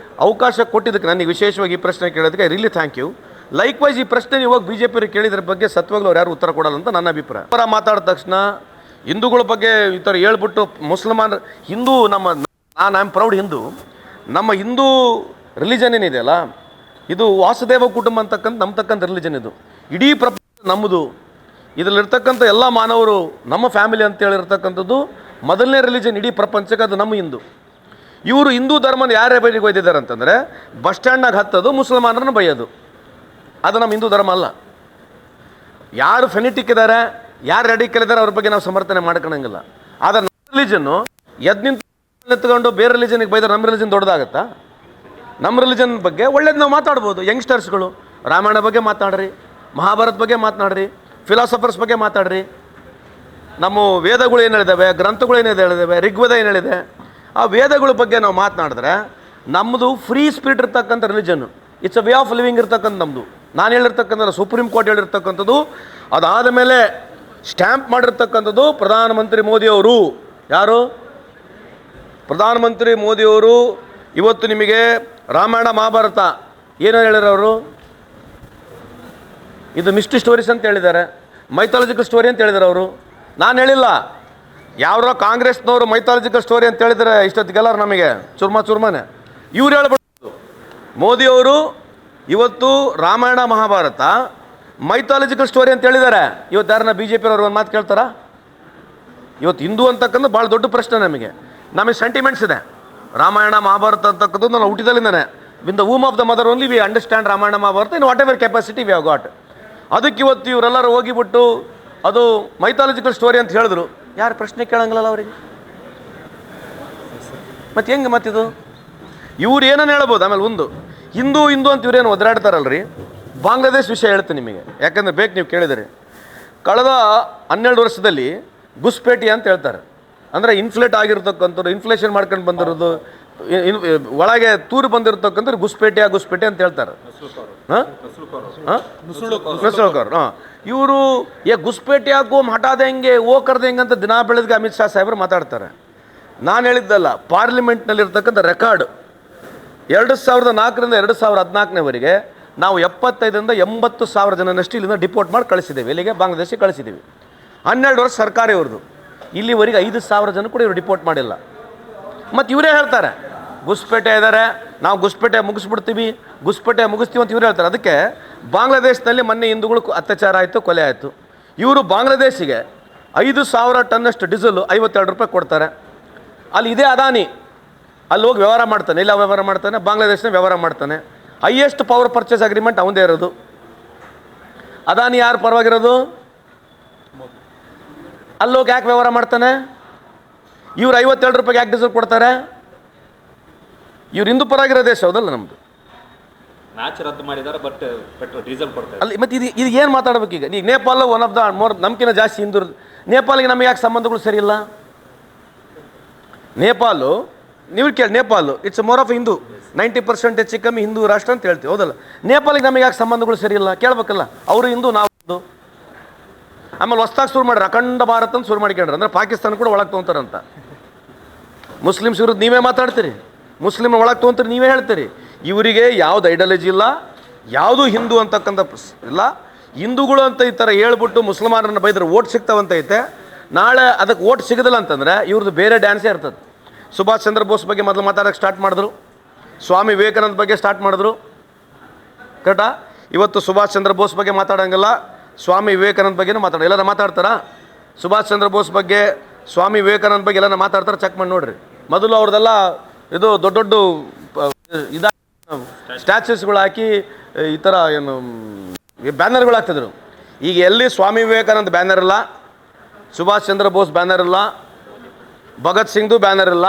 [SPEAKER 2] ಅವಕಾಶ ಕೊಟ್ಟಿದ್ದಕ್ಕೆ ನನಗೆ ವಿಶೇಷವಾಗಿ ಈ ಪ್ರಶ್ನೆ ಕೇಳೋದಕ್ಕೆ I really thank you. Likewise ಈ ಪ್ರಶ್ನೆ ಇವಾಗ ಬಿ ಜೆ ಪಿಯವ್ರಿಗೆ ಕೇಳಿದ್ರ ಬಗ್ಗೆ ಸತ್ವಾಗ್ಲೂ ಅವ್ರು ಯಾರು ಉತ್ತರ ಕೊಡಲ್ಲ ಅಂತ ನನ್ನ ಅಭಿಪ್ರಾಯ. ಅವರ ಮಾತಾಡಿದ ತಕ್ಷಣ ಹಿಂದೂಗಳ ಬಗ್ಗೆ ಈ ಥರ ಹೇಳ್ಬಿಟ್ಟು ಮುಸಲ್ಮಾನ Hindu I am proud Hindu. ನಮ್ಮ ಹಿಂದೂ ರಿಲಿಜನ್ ಏನಿದೆಯಲ್ಲ, ಇದು ವಾಸುದೇವ ಕುಟುಂಬ ಅಂತಕ್ಕಂಥ ರಿಲಿಜನ್. ಇದು ಇಡೀ ಪ್ರಪಂಚ ನಮ್ಮದು. ಇದರಲ್ಲಿರ್ತಕ್ಕಂಥ ಎಲ್ಲ ಮಾನವರು ನಮ್ಮ ಫ್ಯಾಮಿಲಿ ಅಂತೇಳಿರ್ತಕ್ಕಂಥದ್ದು ಮೊದಲನೇ ರಿಲಿಜನ್ ಇಡೀ ಪ್ರಪಂಚಕ್ಕೆ, ಅದು ನಮ್ಮ ಹಿಂದೂ. ಇವರು ಹಿಂದೂ ಧರ್ಮನ ಯಾರೇ ಬೈಲಿಗೆ ಒಯ್ದಿದ್ದಾರೆ ಅಂತಂದರೆ ಬಸ್ ಸ್ಟ್ಯಾಂಡ್ನಾಗ ಹತ್ತೋದು, ಮುಸಲ್ಮಾನರನ್ನು ಬೈಯೋದು. ಅದು ನಮ್ಮ ಹಿಂದೂ ಧರ್ಮ ಅಲ್ಲ. ಯಾರು ಫೆನಿಟಿಕ್ ಇದ್ದಾರೆ, ಯಾರು ರೆಡಿಕಲ್ ಇದ್ದಾರೆ ಅವ್ರ ಬಗ್ಗೆ ನಾವು ಸಮರ್ಥನೆ ಮಾಡ್ಕೊಳಂಗಿಲ್ಲ. ಆದರೆ ನಮ್ಮ ರಿಲಿಜನ್ನು ಎತ್ಕೊಂಡು ಬೇರೆ ರಿಲಿಜನ್ಗೆ ಬೈದರೆ ನಮ್ಮ ರಿಲಿಜನ್ ದೊಡ್ಡದಾಗತ್ತಾ? ನಮ್ಮ ರಿಲಿಜನ್ ಬಗ್ಗೆ ಒಳ್ಳೇದು ನಾವು ಮಾತಾಡ್ಬೋದು. ಯಂಗ್ಸ್ಟರ್ಸ್ಗಳು ರಾಮಾಯಣ ಬಗ್ಗೆ ಮಾತಾಡ್ರಿ, ಮಹಾಭಾರತ ಬಗ್ಗೆ ಮಾತನಾಡ್ರಿ, ಫಿಲಾಸಫರ್ಸ್ ಬಗ್ಗೆ ಮಾತಾಡ್ರಿ. ನಮ್ಮ ವೇದಗಳು ಏನು ಹೇಳಿದ್ದಾವೆ, ಗ್ರಂಥಗಳು ಏನು ಹೇಳಿದ್ದಾವೆ, ಋಗ್ವೇದ ಏನು ಹೇಳಿದೆ, ಆ ವೇದಗಳ ಬಗ್ಗೆ ನಾವು ಮಾತನಾಡಿದ್ರೆ ನಮ್ಮದು ಫ್ರೀ ಸ್ಪಿರಿಟ್ ಇರ್ತಕ್ಕಂಥ religion, it's a way of living ಇರ್ತಕ್ಕಂಥ ನಮ್ಮದು. ನಾನು ಹೇಳಿರ್ತಕ್ಕಂಥ ಸುಪ್ರೀಂ ಕೋರ್ಟ್ ಹೇಳಿರ್ತಕ್ಕಂಥದ್ದು, ಅದಾದ ಮೇಲೆ ಸ್ಟ್ಯಾಂಪ್ ಮಾಡಿರ್ತಕ್ಕಂಥದ್ದು ಪ್ರಧಾನಮಂತ್ರಿ ಮೋದಿಯವರು. ಯಾರು? ಪ್ರಧಾನಮಂತ್ರಿ ಮೋದಿಯವರು. ಇವತ್ತು ನಿಮಗೆ ರಾಮಾಯಣ ಮಹಾಭಾರತ ಏನೋ ಹೇಳಿರೋರು, ಇದು ಮಿಸ್ಟ್ರಿ ಸ್ಟೋರೀಸ್ ಅಂತ ಹೇಳಿದ್ದಾರೆ, ಮೈಥಾಲಜಿಕಲ್ ಸ್ಟೋರಿ ಅಂತ ಹೇಳಿದ್ದಾರೆ ಅವರು. ನಾನು ಹೇಳಿಲ್ಲ. ಯಾರೋ ಕಾಂಗ್ರೆಸ್ನವರು ಮೈಥಾಲಜಿಕಲ್ ಸ್ಟೋರಿ ಅಂತ ಹೇಳಿದರೆ ಇಷ್ಟೊತ್ತಿಗೆಲ್ಲ ನಮಗೆ ಚುರ್ಮಾನೆ. ಇವ್ರು ಹೇಳ್ಬಿಟ್ಟು ಮೋದಿಯವರು ಇವತ್ತು ರಾಮಾಯಣ ಮಹಾಭಾರತ ಮೈಥಾಲಜಿಕಲ್ ಸ್ಟೋರಿ ಅಂತ ಹೇಳಿದ್ದಾರೆ. ಇವತ್ತು ಯಾರನ್ನ ಬಿ ಜೆ ಪಿಯವರು ಒಂದು ಮಾತು ಕೇಳ್ತಾರಾ? ಇವತ್ತು ಹಿಂದೂ ಅಂತಕ್ಕಂಥ ಭಾಳ ದೊಡ್ಡ ಪ್ರಶ್ನೆ. ನಮಗೆ ಸೆಂಟಿಮೆಂಟ್ಸ್ ಇದೆ. ರಾಮಾಯಣ ಮಹಾಭಾರತ ಅಂತಕ್ಕಂಥದ್ದು ನಾನು ಹುಟ್ಟಿದಲ್ಲಿಂದಾನೆ in the womb of the mother only we understand Ramayana Mahabharata in whatever capacity we have got. ಅದಕ್ಕೆ ಇವತ್ತು ಇವರೆಲ್ಲರೂ ಹೋಗಿಬಿಟ್ಟು ಅದು ಮೈಥಾಲಜಿಕಲ್ ಸ್ಟೋರಿ ಅಂತ ಹೇಳಿದ್ರು. ಯಾರು ಪ್ರಶ್ನೆ ಕೇಳಂಗಿಲ್ಲ ಅವರಿಗೆ. ಮತ್ತು ಹೆಂಗೆ ಮತ್ತಿದು ಇವ್ರು ಏನನ್ನು ಹೇಳ್ಬೋದು? ಆಮೇಲೆ ಒಂದು ಹಿಂದೂ ಅಂತ ಇವ್ರೇನು ಒದರಾಡ್ತಾರಲ್ರಿ. ಬಾಂಗ್ಲಾದೇಶ್ ವಿಷಯ ಹೇಳ್ತೀನಿ ನಿಮಗೆ, ಯಾಕಂದರೆ ಬೇಕು ನೀವು ಕೇಳಿದರೆ. ಕಳೆದ 12 ವರ್ಷದಲ್ಲಿ ಗುಸ್ಪೇಟಿ ಅಂತ ಹೇಳ್ತಾರೆ. ಅಂದರೆ ಇನ್ಫ್ಲೇಟ್ ಆಗಿರ್ತಕ್ಕಂಥದ್ದು, ಇನ್ಫ್ಲೇಷನ್ ಮಾಡ್ಕೊಂಡು ಬಂದಿರೋದು, ಒಳಗೆ ತೂರು ಬಂದಿರತಕ್ಕಂಥವ್ರು ಗುಸ್ಪೇಟೆ ಅಂತ ಹೇಳ್ತಾರೆ. ನಸ್ರುಲ್ಕರ್ ಇವರು ಗುಸ್ಪೇಟೆ ಹಾಕೋ ಹಠಾದಂಗೆ ಓ ಕರ್ದಂಗೆ ಅಂತ ದಿನ ಬೆಳೆದ್ಗೆ ಅಮಿತ್ ಶಾ ಸಾಹೇಬರು ಮಾತಾಡ್ತಾರೆ. ನಾನು ಹೇಳಿದ್ದಲ್ಲ, ಪಾರ್ಲಿಮೆಂಟ್ನಲ್ಲಿರ್ತಕ್ಕಂಥ ರೆಕಾರ್ಡ್ 2004ರಿಂದ 2014 ನಾವು 75ರಿಂದ 80,000 ಜನನಷ್ಟು ಇಲ್ಲಿಂದ ಡಿಪೋರ್ಟ್ ಮಾಡಿ ಕಳಿಸಿದ್ದೇವೆ. ಇಲ್ಲಿಗೆ ಬಾಂಗ್ಲಾದೇಶಕ್ಕೆ ಕಳಿಸಿದ್ದೀವಿ. 12 ವರ್ಷ ಸರ್ಕಾರ ಇವ್ರದ್ದು. ಇಲ್ಲಿವರೆಗೆ 5,000 ಜನ ಕೂಡ ಇವರು ಡಿಪೋರ್ಟ್ ಮಾಡಿಲ್ಲ. ಮತ್ತು ಇವರೇ ಹೇಳ್ತಾರೆ ಗುಸ್ಪೇಟೆ ಇದ್ದಾರೆ, ನಾವು ಗುಸ್ಪೇಟೆ ಮುಗಿಸ್ಬಿಡ್ತೀವಿ, ಗುಸ್ಪೇಟೆ ಮುಗಿಸ್ತೀವಿ ಅಂತ ಇವ್ರು ಹೇಳ್ತಾರೆ. ಅದಕ್ಕೆ ಬಾಂಗ್ಲಾದೇಶದಲ್ಲಿ ಮೊನ್ನೆ ಹಿಂದೂಗಳು ಅತ್ಯಾಚಾರ ಆಯಿತು, ಕೊಲೆ ಆಯಿತು. ಇವರು ಬಾಂಗ್ಲಾದೇಶಿಗೆ 5,000 ಟನ್ನಷ್ಟು ಡೀಸೆಲ್ 52 ರೂಪಾಯಿ ಕೊಡ್ತಾರೆ. ಅಲ್ಲಿ ಇದೇ ಅದಾನಿ ಅಲ್ಲಿ ಹೋಗಿ ವ್ಯವಹಾರ ಮಾಡ್ತಾನೆ, ಇಲ್ಲ ವ್ಯವಹಾರ ಮಾಡ್ತಾನೆ, ಬಾಂಗ್ಲಾದೇಶನ ವ್ಯವಹಾರ ಮಾಡ್ತಾನೆ. ಹೈಯೆಸ್ಟ್ ಪವರ್ ಪರ್ಚೇಸ್ ಅಗ್ರಿಮೆಂಟ್ ಅವಂದೇ ಇರೋದು. ಅದಾನಿ ಯಾರು ಪರವಾಗಿರೋದು? ಅಲ್ಲೋಗಿ ಯಾಕೆ ವ್ಯವಹಾರ ಮಾಡ್ತಾನೆ? ಇವ್ರು 52 ರೂಪಾಯಿಗೆ ಯಾಕೆ ಡೀಸೆಲ್ ಕೊಡ್ತಾರೆ? ಇವ್ರು ಹಿಂದೂ ಪರವಾಗಿರೋ ದೇಶ ಹೌದಲ್ಲ ನಮ್ಮದು.
[SPEAKER 3] ಮ್ಯಾಚ್ ರದ್ದು ಮಾಡಿದ್ದಾರೆ, ಬಟ್ ಪೆಟ್ರೋಲ್ ಡೀಸೆಲ್ ಕೊಡ್ತಾರೆ.
[SPEAKER 2] ಅಲ್ಲಿ ಮತ್ತು ಇದು ಏನು ಮಾತಾಡ್ಬೇಕು ಈಗ? ಈಗ Nepal one of the more ನಮ್ಕಿನ ಜಾಸ್ತಿ ಹಿಂದೂ. ನೇಪಾಳಿಗೆ ನಮಗೆ ಯಾಕೆ ಸಂಬಂಧಗಳು ಸರಿ ಇಲ್ಲ? ನೇಪಾಳು ನೀವು ಕೇಳಿ, Nepal it's more of Hindu, 90% ಹೆಚ್ಚು ಕಮ್ಮಿ ಹಿಂದೂ ರಾಷ್ಟ್ರ ಅಂತ ಹೇಳ್ತೀವಿ ಹೌದಲ್ಲ. ನೇಪಾಳಿಗೆ ನಮಗೆ ಯಾಕೆ ಸಂಬಂಧಗಳು ಸರಿ ಇಲ್ಲ ಕೇಳಬೇಕಲ್ಲ. ಅವರು ಹಿಂದೂ, ನಾವು ಹಿಂದೂ. ಆಮೇಲೆ ಹೊಸ್ದಾಗಿ ಶುರು ಮಾಡ್ರಿ ಅಖಂಡ ಭಾರತ ಅಂತ ಶುರು ಮಾಡ್ಕೊಂಡ್ರೆ, ಅಂದರೆ ಪಾಕಿಸ್ತಾನ ಕೂಡ ಒಳಗೆ ತೊಗೊಂತಾರಂತ. ಮುಸ್ಲಿಮ್ಸ್ ವಿರುದ್ಧ ನೀವೇ ಮಾತಾಡ್ತೀರಿ, ಮುಸ್ಲಿಮ್ ಒಳಗೆ ತೊಗೊಂತೀರಿ, ನೀವೇ ಹೇಳ್ತೀರಿ. ಇವರಿಗೆ ಯಾವ್ದು ಐಡಿಯಾಲಜಿ ಇಲ್ಲ, ಯಾವುದು ಹಿಂದೂ ಅಂತಕ್ಕಂಥ ಇಲ್ಲ. ಹಿಂದೂಗಳು ಅಂತ ಈ ಥರ ಹೇಳ್ಬಿಟ್ಟು ಮುಸಲ್ಮಾನರನ್ನ ಬೈದ್ರೆ ಓಟ್ ಸಿಗ್ತಾವಂತೈತೆ. ನಾಳೆ ಅದಕ್ಕೆ ಓಟ್ ಸಿಗೋದಿಲ್ಲ ಅಂತಂದರೆ ಇವ್ರದ್ದು ಬೇರೆ ಡ್ಯಾನ್ಸೇ ಇರ್ತದೆ. ಸುಭಾಷ್ ಚಂದ್ರ ಬೋಸ್ ಬಗ್ಗೆ ಮೊದಲು ಮಾತಾಡೋಕ್ಕೆ ಸ್ಟಾರ್ಟ್ ಮಾಡಿದ್ರು, ಸ್ವಾಮಿ ವಿವೇಕಾನಂದ ಬಗ್ಗೆ ಸ್ಟಾರ್ಟ್ ಮಾಡಿದ್ರು. ಕರೆಕ್ಟಾ? ಇವತ್ತು ಸುಭಾಷ್ ಚಂದ್ರ ಬೋಸ್ ಬಗ್ಗೆ ಮಾತಾಡೋಂಗಿಲ್ಲ, ಸ್ವಾಮಿ ವಿವೇಕಾನಂದ ಬಗ್ಗೆನೂ ಎಲ್ಲರೂ ಮಾತಾಡ್ತಾರಾ? ಸುಭಾಷ್ ಚಂದ್ರ ಬೋಸ್ ಬಗ್ಗೆ, ಸ್ವಾಮಿ ವಿವೇಕಾನಂದ ಬಗ್ಗೆ ಎಲ್ಲರೂ ಮಾತಾಡ್ತಾರೆ, ಚೆಕ್ ಮಾಡಿ ನೋಡ್ರಿ. ಮೊದಲು ಅವ್ರದ್ದೆಲ್ಲ ಇದು ದೊಡ್ಡ ದೊಡ್ಡ ಸ್ಟ್ಯಾಚ್ಯೂಸ್ಗಳು ಹಾಕಿ ಈ ಥರ ಏನು ಬ್ಯಾನರ್ಗಳು ಹಾಕ್ತಿದ್ರು. ಈಗ ಎಲ್ಲಿ ಸ್ವಾಮಿ ವಿವೇಕಾನಂದ ಬ್ಯಾನರ್ ಇಲ್ಲ, ಸುಭಾಷ್ ಚಂದ್ರ ಬೋಸ್ ಬ್ಯಾನರ್ ಇಲ್ಲ, ಭಗತ್ ಸಿಂಗ್ದು ಬ್ಯಾನರ್ ಇಲ್ಲ.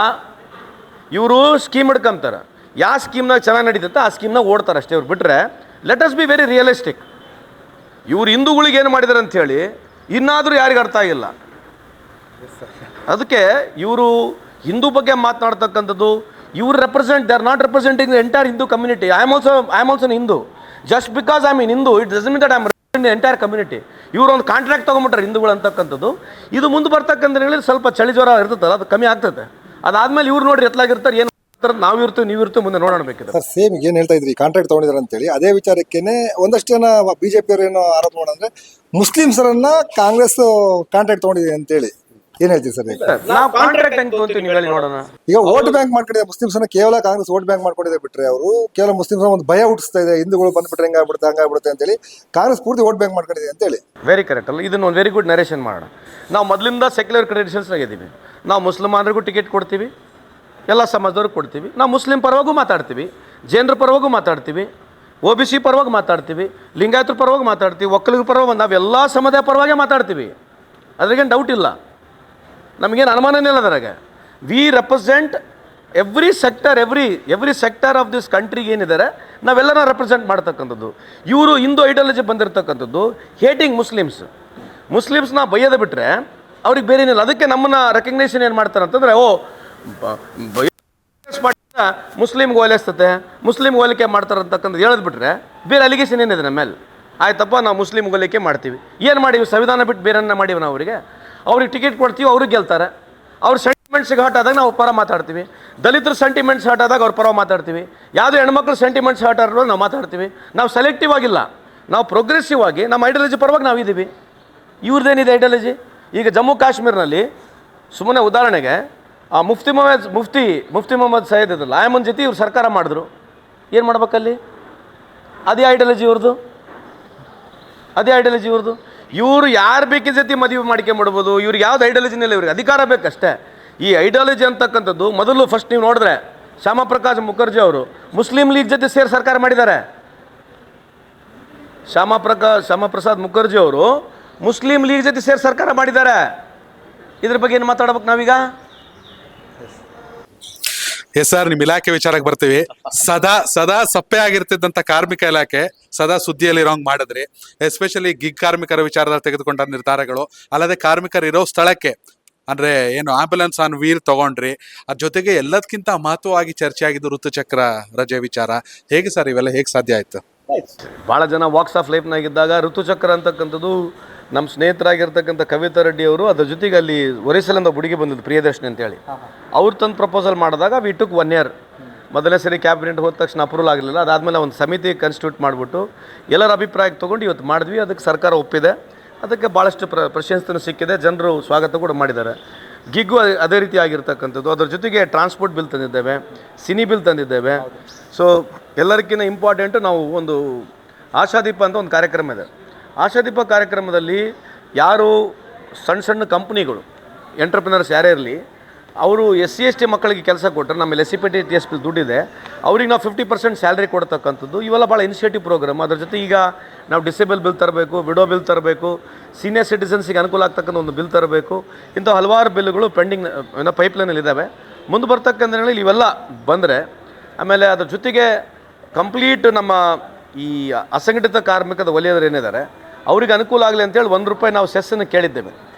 [SPEAKER 2] ಇವರು ಸ್ಕೀಮ್ ಹಿಡ್ಕೊಂತಾರೆ. ಯಾವ ಸ್ಕೀಮ್ನಾಗ ಚೆನ್ನಾಗಿ ನಡೀತೈತೆ ಆ ಸ್ಕೀಮ್ನಾಗ ಓಡ್ತಾರೆ ಅಷ್ಟೇ. ಇವ್ರು ಬಿಟ್ಟರೆ let us be very realistic. ಇವ್ರು ಹಿಂದೂಗಳಿಗೆ ಏನು ಮಾಡಿದಾರೆ ಅಂಥೇಳಿ ಇನ್ನಾದರೂ ಯಾರಿಗೆ ಅರ್ಥ ಆಗಿಲ್ಲ. ಅದಕ್ಕೆ ಇವರು ಹಿಂದೂ ಬಗ್ಗೆ ಮಾತನಾಡ್ತಕ್ಕಂಥದ್ದು, ಇವರು they are not representing the entire Hindu community. I am also Hindu. Just because I mean Hindu it doesn't mean that I am representing the entire community. ಇವರು ಒಂದು ಕಾಂಟ್ರಾಕ್ಟ್ ತೊಗೊಂಬಿಟ್ರೆ ಹಿಂದೂಗಳು ಅಂತಕ್ಕಂಥದ್ದು. ಇದು ಮುಂದೆ ಬರ್ತಕ್ಕಂಥ ಹೇಳಿ ಸ್ವಲ್ಪ ಚಳಿ ಜ್ವರ ಇರ್ತದಲ್ಲ, ಅದು ಕಮ್ಮಿ ಆಗ್ತದೆ. ಅದಾದ್ಮೇಲೆ ಇವ್ರು ನೋಡ್ರಿ ಎತ್ತಲಾಗಿರ್ತಾರೆ, ಏನು ನಾವು ಇರ್ತೀವಿ ನೀವು ಇರ್ತೀವಿ, ಮುಂದೆ ನೋಡೋಣ ಬೇಕಿದೆ.
[SPEAKER 4] ಸರ್ ಸೇಮ್ ಏನು ಹೇಳ್ತಾ ಇದ್ರಿ, ಕಾಂಟ್ರಾಕ್ಟ್ ತಗೊಂಡಿದ್ದಾರೆ ಅಂತೇಳಿ, ಅದೇ ವಿಚಾರಕ್ಕೇನೆ ಒಂದಷ್ಟು ಜನ ಬಿಜೆಪಿ ಅವರು ಏನು ಆರೋಪ ಮಾಡೋದಂದ್ರೆ ಮುಸ್ಲಿಮ್ಸರನ್ನ ಕಾಂಗ್ರೆಸ್ ಕಾಂಟ್ರಾಕ್ಟ್ ತಗೊಂಡಿದೆ ಅಂತೇಳಿ ಏನ್ ಹೇಳ್ತೀವಿ ಸರ್?
[SPEAKER 2] ನಾವು ಕಾಂಟ್ರಾಕ್ಟ್ ಹೆಂಗೆ ತೊಗೊಂತೀವಿ ನೀವು ಹೇಳಿ ನೋಡೋಣ.
[SPEAKER 4] ಈಗ ವೋಟ್ ಬ್ಯಾಂಕ್ ಮಾಡ್ಕೊಂಡಿದೆ ಮುಸ್ಲಿಮ್ಸನ್ನ, ಕೇವಲ ಕಾಂಗ್ರೆಸ್ ವೋಟ್ ಬ್ಯಾಂಕ್ ಮಾಡ್ಕೊಂಡಿದೆ ಬಿಟ್ರೆ ಅವರು ಕೇವಲ ಮುಸ್ಲಿಮ್ಸ್ ಒಂದು ಭಯ ಹುಟ್ಟಿಸ್ತಾ ಇದೆ, ಹಿಂದೂಗಳು ಬಂದ್ಬಿಟ್ರೆ ಹಂಗಾಗ್ಬಿಡುತ್ತೆ ಅಂತೇಳಿ ಕಾಂಗ್ರೆಸ್ ಪೂರ್ತಿ ವೋಟ್ ಬ್ಯಾಂಕ್ ಮಾಡ್ಕೊಂಡಿದೆ ಅಂತೇಳಿ.
[SPEAKER 2] ವೆರಿ ಕರೆಕ್ಟ್ ಅಲ್ಲ? ಇದನ್ನ ಒಂದು ವೆರಿ ಗುಡ್ ನರೇಷನ್ ಮಾಡೋಣ. ನಾವು ಮೊದಲಿಂದ ಸೆಕ್ಯುಲರ್ ಕ್ರೆಡಿಷನ್ಸ್ ಆಗಿದ್ದೀವಿ. ನಾವು ಮುಸಲ್ಮಾನರಿಗೂ ಟಿಕೆಟ್ ಕೊಡ್ತೀವಿ, ಎಲ್ಲ ಸಮಾಜದವ್ರಿಗೆ ಕೊಡ್ತೀವಿ. ನಾವು ಮುಸ್ಲಿಂ ಪರವಾಗೂ ಮಾತಾಡ್ತೀವಿ, ಜೈನರ ಪರವಾಗೂ ಮಾತಾಡ್ತೀವಿ, OBC ಪರವಾಗಿ ಮಾತಾಡ್ತೀವಿ, ಲಿಂಗಾಯತರ ಪರವಾಗಿ ಮಾತಾಡ್ತೀವಿ, ಒಕ್ಕಲಿಗರ ಪರವಾಗಿ, ನಾವೆಲ್ಲ ಸಮುದಾಯ ಪರವಾಗೇ ಮಾತಾಡ್ತೀವಿ. ಅದ್ರಾಗೇನು ಡೌಟ್ ಇಲ್ಲ, ನಮಗೇನು ಅನುಮಾನನೇ ಇಲ್ಲ ಅದ್ರಾಗ. We represent every sector of this ಕಂಟ್ರಿಗೆ ಏನಿದ್ದಾರೆ ನಾವೆಲ್ಲನ ರೆಪ್ರೆಸೆಂಟ್ ಮಾಡ್ತಕ್ಕಂಥದ್ದು. ಇವರು ಹಿಂದೂ ಐಡಿಯಾಲಜಿ ಬಂದಿರತಕ್ಕಂಥದ್ದು ಹೇಟಿಂಗ್ ಮುಸ್ಲಿಮ್ಸ್ನ ಬೈಯೋದು ಬಿಟ್ಟರೆ ಅವ್ರಿಗೆ ಬೇರೆ ಏನಿಲ್ಲ. ಅದಕ್ಕೆ ನಮ್ಮನ್ನ ರೆಕಗ್ನೇಷನ್ ಏನು ಮಾಡ್ತಾರೆ ಅಂತಂದರೆ, ಮುಸ್ಲಿಮ್ಗೆ ಓಲೈಸ್ತತೆ, ಮುಸ್ಲಿಮ್ಗೆ ಹೋಲಿಕೆ ಮಾಡ್ತಾರೆ ಅಂತಕ್ಕಂಥದ್ದು ಹೇಳೋದು ಬಿಟ್ಟರೆ ಬೇರೆ ಅಲಿಗೇಷನ್ ಏನಿದೆ ನಮ್ಮ ಮೇಲೆ. ಆಯ್ತಪ್ಪ ನಾವು ಮುಸ್ಲಿಮ್ಗೆ ಹೋಲಿಕೆ ಮಾಡ್ತೀವಿ, ಏನು ಮಾಡೀವಿ? ಸಂವಿಧಾನ ಬಿಟ್ಟು ಬೇರೆನ್ನ ಮಾಡೀವಿ ನಾವು. ಅವ್ರಿಗೆ ಟಿಕೆಟ್ ಕೊಡ್ತೀವಿ, ಅವ್ರಿಗೆ ಗೆಲ್ತಾರೆ. ಅವ್ರ ಸೆಂಟಿಮೆಂಟ್ಸ್ಗೆ ಹರ್ಟ್ ಆದಾಗ ನಾವು ಪರ ಮಾತಾಡ್ತೀವಿ, ದಲಿತರ ಸೆಂಟಿಮೆಂಟ್ಸ್ ಹರ್ಟ್ ಆದಾಗ ಅವ್ರ ಪರ ಮಾತಾಡ್ತೀವಿ, ಯಾವುದೋ ಹೆಣ್ಮಕ್ಳು ಸೆಂಟಿಮೆಂಟ್ಸ್ ಹರ್ಟ್ ಆದ್ರೂ ನಾವು ಮಾತಾಡ್ತೀವಿ. ನಾವು ಸೆಲೆಕ್ಟಿವ್ ಆಗಿಲ್ಲ, ನಾವು ಪ್ರೋಗ್ರೆಸಿವ್ ಆಗಿ ನಮ್ಮ ಐಡಿಯಾಲಜಿ ಪರವಾಗಿ ನಾವಿದ್ದೀವಿ. ಇವ್ರದ್ದೇನಿದೆ ಐಡಿಯಾಲಜಿ? ಈಗ ಜಮ್ಮು ಕಾಶ್ಮೀರ್ನಲ್ಲಿ ಸುಮ್ಮನೆ ಉದಾಹರಣೆಗೆ ಮುಫ್ತಿ ಮೊಹಮ್ಮದ್ ಸೈಯದ್ ಇದಲ್ಲ, ಆಯಮನ್ ಜೊತೆ ಇವ್ರು ಸರ್ಕಾರ ಮಾಡಿದ್ರು. ಏನು ಮಾಡ್ಬೇಕಲ್ಲಿ? ಅದೇ ಐಡಿಯಾಲಜಿ ಇವ್ರದ್ದು. ಇವರು ಯಾರು ಬೇಕಿನ ಜೊತೆ ಮದುವೆ ಮಾಡ್ಕೊಂಬಿಡ್ಬೋದು. ಇವ್ರಿಗೆ ಯಾವ್ದು ಐಡಿಯಾಲಜಿನಿಲ್ಲ, ಇವ್ರಿಗೆ ಅಧಿಕಾರ ಬೇಕಷ್ಟೇ. ಈ ಐಡಿಯಾಲಜಿ ಅಂತಕ್ಕಂಥದ್ದು ಮೊದಲು ಫಸ್ಟ್ ನೀವು ನೋಡಿದ್ರೆ ಶ್ಯಾಮಪ್ರಸಾದ್ ಮುಖರ್ಜಿ ಅವರು ಮುಸ್ಲಿಂ ಲೀಗ್ ಜೊತೆ ಸೇರಿ ಸರ್ಕಾರ ಮಾಡಿದ್ದಾರೆ. ಶ್ಯಾಮಪ್ರಸಾದ್ ಮುಖರ್ಜಿ ಅವರು ಮುಸ್ಲಿಂ ಲೀಗ್ ಜೊತೆ ಸೇರಿ ಸರ್ಕಾರ ಮಾಡಿದ್ದಾರೆ. ಇದ್ರ ಬಗ್ಗೆ ಏನು ಮಾತಾಡ್ಬೇಕು ನಾವೀಗ?
[SPEAKER 1] ಎಸ್ ಸರ್, ನಿಮ್ ಇಲಾಖೆ ವಿಚಾರಕ್ಕೆ ಬರ್ತೀವಿ. ಸದಾ ಸಪ್ಪೆ ಆಗಿರ್ತಿದ್ದಂತ ಕಾರ್ಮಿಕ ಇಲಾಖೆ ಸದಾ ಸುದ್ದಿಯಲ್ಲಿ ಇರೋಂಗ್ ಮಾಡಿದ್ರಿ. ಎಸ್ಪೆಷಲಿ ಗಿಗ್ ಕಾರ್ಮಿಕರ ವಿಚಾರದಲ್ಲಿ ತೆಗೆದುಕೊಂಡ ನಿರ್ಧಾರಗಳು, ಅಲ್ಲದೆ ಕಾರ್ಮಿಕರು ಇರೋ ಸ್ಥಳಕ್ಕೆ ಅಂದ್ರೆ ಏನು ಆಂಬ್ಯುಲೆನ್ಸ್ ಆನ್ ವೀಲ್ ತಗೊಂಡ್ರಿ. ಅದ್ರ ಜೊತೆಗೆ ಎಲ್ಲದಕ್ಕಿಂತ ಮಹತ್ವವಾಗಿ ಚರ್ಚೆ ಆಗಿದ್ದು ಋತುಚಕ್ರ ರಜೆ ವಿಚಾರ. ಹೇಗೆ ಸರ್ ಇವೆಲ್ಲ ಹೇಗೆ ಸಾಧ್ಯ ಆಯ್ತು?
[SPEAKER 2] ಭಾಳ ಜನ ವಾಕ್ಸ್ ಆಫ್ ಲೈಫ್ನಾಗಿದ್ದಾಗ ಋತುಚಕ್ರ ಅಂತಕ್ಕಂಥದ್ದು ನಮ್ಮ ಸ್ನೇಹಿತರಾಗಿರ್ತಕ್ಕಂಥ ಕವಿತಾ ರೆಡ್ಡಿ ಅವರು ಅದ್ರ ಜೊತೆಗೆ ಅಲ್ಲಿ ಒರಿಸ್ಸಲಿಂದ ಹುಡುಗಿ ಬಂದಿದ್ದು ಪ್ರಿಯದರ್ಶಿನಿ ಅಂತೇಳಿ, ಅವ್ರು ತಂದು ಪ್ರಪೋಸಲ್ ಮಾಡಿದಾಗ ವಿ ಟುಕ್ 1 year. ಮೊದಲನೇ ಸರಿ ಕ್ಯಾಬಿನೆಟ್ ಹೋದ ತಕ್ಷಣ ಅಪ್ರೂವಲ್ ಆಗಲಿಲ್ಲ. ಅದಾದಮೇಲೆ ಒಂದು ಸಮಿತಿ ಕನ್ಸ್ಟಿಟ್ಯೂಟ್ ಮಾಡಿಬಿಟ್ಟು ಎಲ್ಲರ ಅಭಿಪ್ರಾಯಕ್ಕೆ ತೊಗೊಂಡು ಇವತ್ತು ಮಾಡಿದ್ವಿ. ಅದಕ್ಕೆ ಸರ್ಕಾರ ಒಪ್ಪಿದೆ. ಅದಕ್ಕೆ ಭಾಳಷ್ಟು ಪ್ರಶಂಸೆನೂ ಸಿಕ್ಕಿದೆ, ಜನರು ಸ್ವಾಗತ ಕೂಡ ಮಾಡಿದ್ದಾರೆ. ಗಿಗ್ಗು ಅದೇ ರೀತಿ ಆಗಿರ್ತಕ್ಕಂಥದ್ದು. ಅದರ ಜೊತೆಗೆ ಟ್ರಾನ್ಸ್ಪೋರ್ಟ್ ಬಿಲ್ ತಂದಿದ್ದೇವೆ, ಸಿನಿ ಬಿಲ್ ತಂದಿದ್ದೇವೆ. ಸೊ ಎಲ್ಲರಿಗಿಂತ ಇಂಪಾರ್ಟೆಂಟು ನಾವು ಒಂದು ಆಶಾದೀಪ ಅಂತ ಒಂದು ಕಾರ್ಯಕ್ರಮ ಇದೆ. ಆಶಾದೀಪ ಕಾರ್ಯಕ್ರಮದಲ್ಲಿ ಯಾರು ಸಣ್ಣ ಸಣ್ಣ ಕಂಪ್ನಿಗಳು ಎಂಟರ್ಪ್ರಿನರ್ಸ್ ಯಾರೇ ಇರಲಿ, ಅವರು SC/ST ಮಕ್ಕಳಿಗೆ ಕೆಲಸ ಕೊಟ್ಟರೆ ನಮ್ಮಲ್ಲಿ SC/TS ಬಿಲ್ ದುಡ್ಡಿದೆ, ಅವ್ರಿಗೆ ನಾವು 50% ಸ್ಯಾಲ್ರಿ ಕೊಡ್ತಕ್ಕಂಥದ್ದು. ಇವೆಲ್ಲ ಭಾಳ ಇನಿಷಿಯೇಟಿವ್ ಪ್ರೋಗ್ರಾಮ್. ಅದ್ರ ಜೊತೆ ಈಗ ನಾವು ಡಿಸೇಬಲ್ ಬಿಲ್ ತರಬೇಕು, ವಿಡೋ ಬಿಲ್ ತರಬೇಕು, ಸೀನಿಯರ್ ಸಿಟಿಸನ್ಸಿಗೆ ಅನುಕೂಲ ಆಗ್ತಕ್ಕಂಥ ಒಂದು ಬಿಲ್ ತರಬೇಕು. ಇಂಥ ಹಲವಾರು ಬಿಲ್ಗಳು ಪೆಂಡಿಂಗ್ ಪೈಪ್ಲೈನಲ್ಲಿ ಇದ್ದಾವೆ. ಮುಂದೆ ಬರ್ತಕ್ಕಂಥ ದಿನಗಳಲ್ಲಿ ಇವೆಲ್ಲ ಬಂದರೆ, ಆಮೇಲೆ ಅದ್ರ ಜೊತೆಗೆ ಕಂಪ್ಲೀಟ್ ನಮ್ಮ ಈ ಅಸಂಘಟಿತ ಕಾರ್ಮಿಕದ ವಲಯದವರು ಏನಿದ್ದಾರೆ ಅವ್ರಿಗೆ ಅನುಕೂಲ ಆಗಲಿ ಅಂತೇಳಿ ₹1 ನಾವು ಸೆಸ್ಸನ್ನು ಕೇಳಿದ್ದೇವೆ.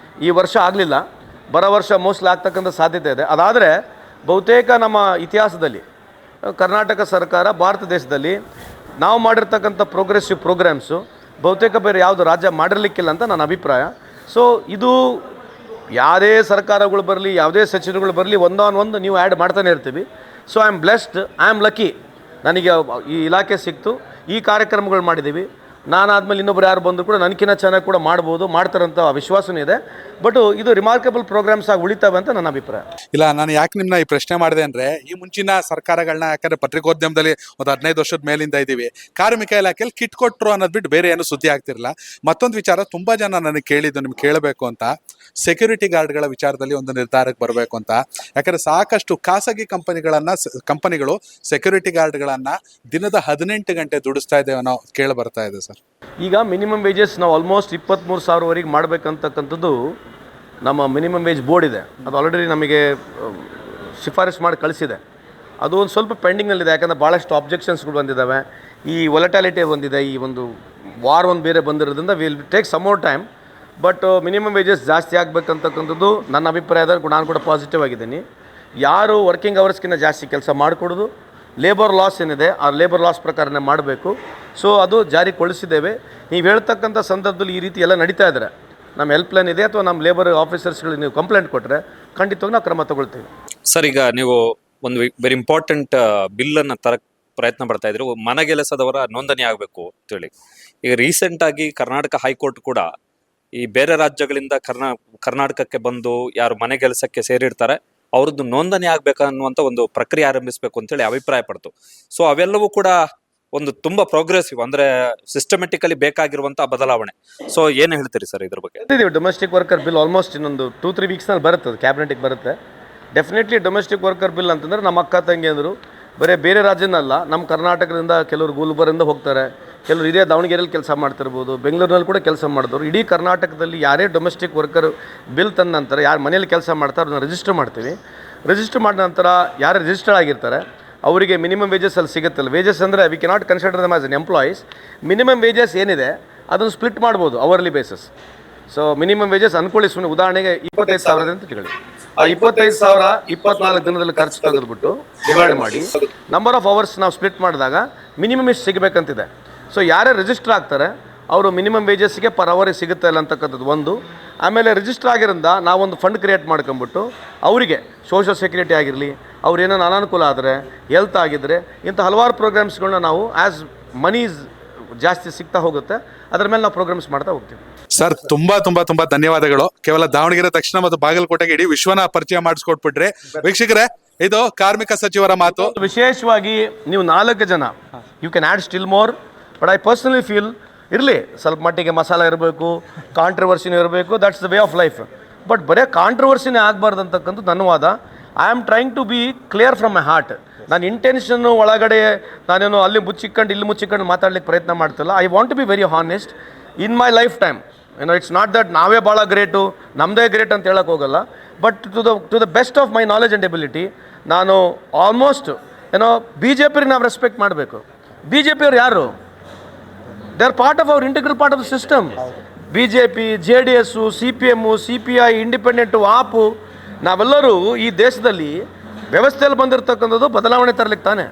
[SPEAKER 2] ಈ ವರ್ಷ ಆಗಲಿಲ್ಲ, ಬರೋ ವರ್ಷ ಮೋಸ್ಟ್ಲಿ ಆಗ್ತಕ್ಕಂಥ ಸಾಧ್ಯತೆ ಇದೆ. ಅದಾದರೆ ಬಹುತೇಕ ನಮ್ಮ ಇತಿಹಾಸದಲ್ಲಿ ಕರ್ನಾಟಕ ಸರ್ಕಾರ ಭಾರತ ದೇಶದಲ್ಲಿ ನಾವು ಮಾಡಿರ್ತಕ್ಕಂಥ ಪ್ರೋಗ್ರೆಸಿವ್ ಪ್ರೋಗ್ರಾಮ್ಸು ಬಹುತೇಕ ಬೇರೆ ಯಾವುದು ರಾಜ್ಯ ಮಾಡಿರಲಿಕ್ಕಿಲ್ಲ ಅಂತ ನನ್ನ ಅಭಿಪ್ರಾಯ. ಸೊ ಇದು ಯಾವುದೇ ಸರ್ಕಾರಗಳು ಬರಲಿ, ಯಾವುದೇ ಸಚಿವರುಗಳು ಬರಲಿ, ಒಂದಾನೊಂದು ನೀವು ಆ್ಯಡ್ ಮಾಡ್ತಾನೆ ಇರ್ತೀವಿ. So I am blessed, I am lucky. ನನಗೆ ಈ ಇಲಾಖೆ ಸಿಕ್ತು, ಈ ಕಾರ್ಯಕ್ರಮಗಳು ಮಾಡಿದ್ದೀವಿ. ನಾನಾದ್ಮೇಲೆ ಇನ್ನೊಬ್ರು ಯಾರು ಬಂದರೂ ಕೂಡ ನನಗಿನ್ನ ಚೆನ್ನಾಗಿ ಕೂಡ ಮಾಡ್ಬೋದು, ಮಾಡ್ತಾರಂಥ ವಿಶ್ವಾಸನೂ ಇದೆ. ಬಟ್ ಇದು ರಿಮಾರ್ಕಬಲ್ ಪ್ರೋಗ್ರಾಮ್ಸ್ ಆಗಿ ಉಳಿತವೆ ಅಂತ ನನ್ನ ಅಭಿಪ್ರಾಯ.
[SPEAKER 1] ಇಲ್ಲ, ನಾನು ಯಾಕೆ ನಿಮ್ಮನ್ನ ಈ ಪ್ರಶ್ನೆ ಮಾಡಿದೆ ಅಂದ್ರೆ, ಈ ಮುಂಚಿನ ಸರ್ಕಾರಗಳನ್ನ, ಯಾಕಂದ್ರೆ ಪತ್ರಿಕೋದ್ಯಮದಲ್ಲಿ ಒಂದು 15 ವರ್ಷದ ಮೇಲಿಂದ ಇದ್ದೀವಿ, ಕಾರ್ಮಿಕ ಇಲಾಖೆಯಲ್ಲಿ ಕಿಟ್ ಕೊಟ್ಟರು ಅನ್ನೋದು ಬಿಟ್ಟು ಬೇರೆ ಏನು ಸುದ್ದಿ ಆಗ್ತಿರಲಿಲ್ಲ. ಮತ್ತೊಂದು ವಿಚಾರ ತುಂಬಾ ಜನ ನನಗೆ ಕೇಳಿದ್ದು, ನಿಮ್ಗೆ ಕೇಳಬೇಕು ಅಂತ, ಸೆಕ್ಯೂರಿಟಿ ಗಾರ್ಡ್ಗಳ ವಿಚಾರದಲ್ಲಿ ಒಂದು ನಿರ್ಧಾರಕ್ಕೆ ಬರಬೇಕು ಅಂತ. ಯಾಕಂದ್ರೆ ಸಾಕಷ್ಟು ಖಾಸಗಿ ಕಂಪನಿಗಳು ಸೆಕ್ಯೂರಿಟಿ ಗಾರ್ಡ್ಗಳನ್ನ ದಿನದ 18 ಗಂಟೆ ದುಡಿಸ್ತಾ ಇದ್ದೇವೆ ನಾವು ಕೇಳಿ ಬರ್ತಾ ಇದೆ ಸರ್.
[SPEAKER 2] ಈಗ ಮಿನಿಮಮ್ ವೇಜಸ್ ನಾವು ಆಲ್ಮೋಸ್ಟ್ 23,000ವರೆಗೆ ಮಾಡಬೇಕಂತಕ್ಕಂಥದ್ದು ನಮ್ಮ ಮಿನಿಮಮ್ ವೇಜ್ ಬೋರ್ಡ್ ಇದೆ. ಅದು ಆಲ್ರೆಡಿ ನಮಗೆ ಶಿಫಾರಸು ಮಾಡಿ ಕಳಿಸಿದೆ. ಅದು ಒಂದು ಸ್ವಲ್ಪ ಪೆಂಡಿಂಗ್ನಲ್ಲಿದೆ, ಯಾಕಂದರೆ ಭಾಳಷ್ಟು ಅಬ್ಜೆಕ್ಷನ್ಸ್ಗಳು ಬಂದಿದ್ದಾವೆ. ಈ ವೊಲಟಾಲಿಟಿ ಬಂದಿದೆ, ಈ ಒಂದು ವಾರ್ ಒಂದು ಬೇರೆ ಬಂದಿರೋದ್ರಿಂದ will take some more time. But minimum wages ಜಾಸ್ತಿ ಆಗಬೇಕಂತಕ್ಕಂಥದ್ದು ನನ್ನ ಅಭಿಪ್ರಾಯದಲ್ಲಿ ನಾನು ಕೂಡ ಪಾಸಿಟಿವ್ ಆಗಿದ್ದೀನಿ. ಯಾರು ವರ್ಕಿಂಗ್ ಅವರ್ಸ್ಗಿಂತ ಜಾಸ್ತಿ ಕೆಲಸ ಮಾಡಿಕೊಡೋದು, ಲೇಬರ್ ಲಾಸ್ ಏನಿದೆ ಆ ಲೇಬರ್ ಲಾಸ್ ಪ್ರಕಾರನೇ ಮಾಡಬೇಕು. ಸೊ ಅದು ಜಾರಿಗೊಳಿಸಿದ್ದೇವೆ. ನೀವು ಹೇಳ್ತಕ್ಕಂಥ ಸಂದರ್ಭದಲ್ಲಿ ಈ ರೀತಿ ಎಲ್ಲ ನಡೀತಾ ಇದ್ದಾರೆ, ನಮ್ಮ ಹೆಲ್ಪ್ಲೈನ್ ಇದೆ ಅಥವಾ ನಮ್ಮ ಲೇಬರ್ ಆಫೀಸರ್ಸ್ಗಳಿಗೆ ನೀವು ಕಂಪ್ಲೇಂಟ್ ಕೊಟ್ಟರೆ ಖಂಡಿತವಾಗಿ ನಾವು ಕ್ರಮ ತಗೊಳ್ತೀವಿ.
[SPEAKER 3] ಸರ್, ಈಗ ನೀವು ಒಂದು ವೆರಿ ಇಂಪಾರ್ಟೆಂಟ್ ಬಿಲ್ಲನ್ನು ತರಕ್ಕೆ ಪ್ರಯತ್ನ ಪಡ್ತಾ ಇದ್ರು, ಮನೆಗೆಲಸದವರ ನೋಂದಣಿ ಆಗಬೇಕು ಅಂತೇಳಿ. ಈಗ ರೀಸೆಂಟ್ ಆಗಿ ಕರ್ನಾಟಕ ಹೈಕೋರ್ಟ್ ಕೂಡ ಈ ಬೇರೆ ರಾಜ್ಯಗಳಿಂದ ಕರ್ನಾಟಕಕ್ಕೆ ಬಂದು ಯಾರು ಮನೆಗೆಲಸಕ್ಕೆ ಸೇರಿರ್ತಾರೆ ಅವ್ರದ್ದು ನೋಂದಣಿ ಆಗ್ಬೇಕನ್ನುವಂತ ಒಂದು ಪ್ರಕ್ರಿಯೆ ಆರಂಭಿಸಬೇಕು ಅಂತೇಳಿ ಅಭಿಪ್ರಾಯ ಪಡ್ತು. ಸೊ ಅವೆಲ್ಲವೂ ಕೂಡ ಒಂದು ತುಂಬಾ ಪ್ರೋಗ್ರೆಸಿವ್, ಅಂದ್ರೆ ಸಿಸ್ಟಮೆಟಿಕಲಿ ಬೇಕಾಗಿರುವಂತಹ ಬದಲಾವಣೆ. ಸೊ ಏನು ಹೇಳ್ತೀರಿ ಸರ್ ಇದ್ರ ಬಗ್ಗೆ?
[SPEAKER 2] ಡೊಮೆಸ್ಟಿಕ್ ವರ್ಕರ್ ಬಿಲ್ ಆಲ್ಮೋಸ್ಟ್ ಇನ್ನೊಂದು 2-3 ವೀಕ್ಸ್ನಲ್ಲಿ ಬರುತ್ತೆ, ಅದು ಕ್ಯಾಬಿನೆಟ್ಗೆ ಬರುತ್ತೆ. ಡೆಫಿನೆಟ್ಲಿ ಡೊಮೆಸ್ಟಿಕ್ ವರ್ಕರ್ ಬಿಲ್ ಅಂತಂದರೆ ನಮ್ಮ ಅಕ್ಕ ತಂಗಿಯಂದರು ಬರೀ ಬೇರೆ ರಾಜ್ಯನಲ್ಲ, ನಮ್ಮ ಕರ್ನಾಟಕದಿಂದ ಕೆಲವರು ಗುಲ್ಬರ್ಗಿಂದ ಹೋಗ್ತಾರೆ, ಕೆಲವರು ಇದೇ ದಾವಣಗೆರೆಯಲ್ಲಿ ಕೆಲಸ ಮಾಡ್ತಿರ್ಬೋದು, ಬೆಂಗಳೂರಿನಲ್ಲಿ ಕೂಡ ಕೆಲಸ ಮಾಡಿದವರು. ಇಡೀ ಕರ್ನಾಟಕದಲ್ಲಿ ಯಾರೇ ಡೊಮೆಸ್ಟಿಕ್ ವರ್ಕರ್ ಬಿಲ್ ತಂದ ನಂತರ ಯಾರು ಮನೇಲಿ ಕೆಲಸ ಮಾಡ್ತಾರೆ ಅದನ್ನ ರಿಜಿಸ್ಟರ್ ಮಾಡ್ತೀವಿ. ರಿಜಿಸ್ಟರ್ ಮಾಡಿದ ನಂತರ ಯಾರು ರಿಜಿಸ್ಟರ್ ಆಗಿರ್ತಾರೆ ಅವರಿಗೆ ಮಿನಿಮಮ್ ವೇಜಸ್ ಅಲ್ಲಿ ಸಿಗುತ್ತಲ್ಲ. ವೇಜಸ್ ಅಂದರೆ we cannot consider them as N employees. Minimum wages ಏನಿದೆ ಅದನ್ನು ಸ್ಪ್ಲಿಟ್ ಮಾಡ್ಬೋದು hourly basis. So minimum wages ಅನ್ಕೊಳ್ಳಿ, ಸುಮ್ಮನೆ ಉದಾಹರಣೆಗೆ 25,000 ಅಂತ ತಿಳ್ಕೊಳ್ಳಿ. ಆ 25,000 24 ದಿನದಲ್ಲಿ ಖರ್ಚು ತೆಗೆದುಬಿಟ್ಟು ಡಿವೈಡ್ ಮಾಡಿ ನಂಬರ್ ಆಫ್ ಅವರ್ಸ್ ನಾವು ಸ್ಪ್ಲಿಟ್ ಮಾಡಿದಾಗ ಮಿನಿಮಮ್ ಇಷ್ಟು ಸಿಗಬೇಕಂತಿದೆ. ಸೊ ಯಾರೇ ರಿಜಿಸ್ಟರ್ ಆಗ್ತಾರೆ ಅವರು ಮಿನಿಮಮ್ ವೇಜಸ್ಗೆ ಪರ್ ಅವರಿಗೆ ಸಿಗುತ್ತೆ ಇಲ್ಲ ಅಂತಕ್ಕಂಥದ್ದು ಒಂದು. ಆಮೇಲೆ ರಿಜಿಸ್ಟರ್ ಆಗಿರೋದ್ರಿಂದ ನಾವೊಂದು ಫಂಡ್ ಕ್ರಿಯೇಟ್ ಮಾಡ್ಕೊಂಬಿಟ್ಟು ಅವರಿಗೆ ಸೋಷಿಯಲ್ ಸೆಕ್ಯೂರಿಟಿ ಆಗಿರಲಿ, ಅವ್ರು ಏನೇನು ಅನಾನುಕೂಲ ಆದರೆ, ಹೆಲ್ತ್ ಆಗಿದ್ದರೆ, ಇಂಥ ಹಲವಾರು ಪ್ರೋಗ್ರಾಮ್ಸ್ಗಳನ್ನ ನಾವು ಆ್ಯಸ್ ಮನೀಸ್ ಜಾಸ್ತಿ ಸಿಗ್ತಾ ಹೋಗುತ್ತೆ, ಅದರ ಮೇಲೆ ನಾವು ಪ್ರೋಗ್ರಾಮ್ಸ್ ಮಾಡ್ತಾ ಹೋಗ್ತೀವಿ.
[SPEAKER 1] ಸರ್, ತುಂಬಾ ತುಂಬಾ ತುಂಬಾ ಧನ್ಯವಾದಗಳು. ಕೇವಲ ದಾವಣಗೆರೆ, ದಕ್ಷಿಣ ಮತ್ತು ಬಾಗಲಕೋಟೆಗೆ ಇಡೀ ವಿಶ್ವನ ಪರಿಚಯ ಮಾಡಿಸ್ಕೊಟ್ಬಿಟ್ರೆ. ವೀಕ್ಷಕರೇ, ಇದು ಕಾರ್ಮಿಕ ಸಚಿವರ ಮಾತು.
[SPEAKER 2] ವಿಶೇಷವಾಗಿ ನೀವು 4 ಜನ, you can add still more, but I personally feel ಇರಲಿ ಸ್ವಲ್ಪ ಮಟ್ಟಿಗೆ ಮಸಾಲ ಇರಬೇಕು, ಕಾಂಟ್ರವರ್ಸಿನೂ ಇರಬೇಕು, that's the way of life. But ಬರೀ ಕಾಂಟ್ರವರ್ಸಿನೇ ಆಗಬಾರ್ದು ಅಂತಕ್ಕಂಥದ್ದು ನನ್ನ ವಾದ. I am trying to be clear from my heart. ನಾನು ಇಂಟೆನ್ಷನ್ನು ಒಳಗಡೆ ನಾನೇನು ಅಲ್ಲಿ ಮುಚ್ಚಿಕೊಂಡು ಇಲ್ಲಿ ಮುಚ್ಚಿಕೊಂಡು ಮಾತಾಡ್ಲಿಕ್ಕೆ ಪ್ರಯತ್ನ ಮಾಡ್ತಿಲ್ಲ. I want to be very honest in my life time. It's not that ನಾವೇ ಭಾಳ ಗ್ರೇಟು, ನಮ್ಮದೇ ಗ್ರೇಟ್ ಅಂತ ಹೇಳಕ್ಕೆ ಹೋಗಲ್ಲ. But to the best of my knowledge and ability ನಾನು ಆಲ್ಮೋಸ್ಟ್ BJP ನಾವು ರೆಸ್ಪೆಕ್ಟ್ ಮಾಡಬೇಕು. BJP ಅವ್ರು ಯಾರು? They are part of our integral part of the system. BJP, JDS, CPM, CPI, independent, AAP, ನಾವೆಲ್ಲರೂ ಈ ದೇಶದಲ್ಲಿ ವ್ಯವಸ್ಥೆಯಲ್ಲಿ ಬಂದಿರತಕ್ಕಂಥದ್ದು ಬದಲಾವಣೆ ತರಲಿಕ್ಕೆ ತಾನೆ.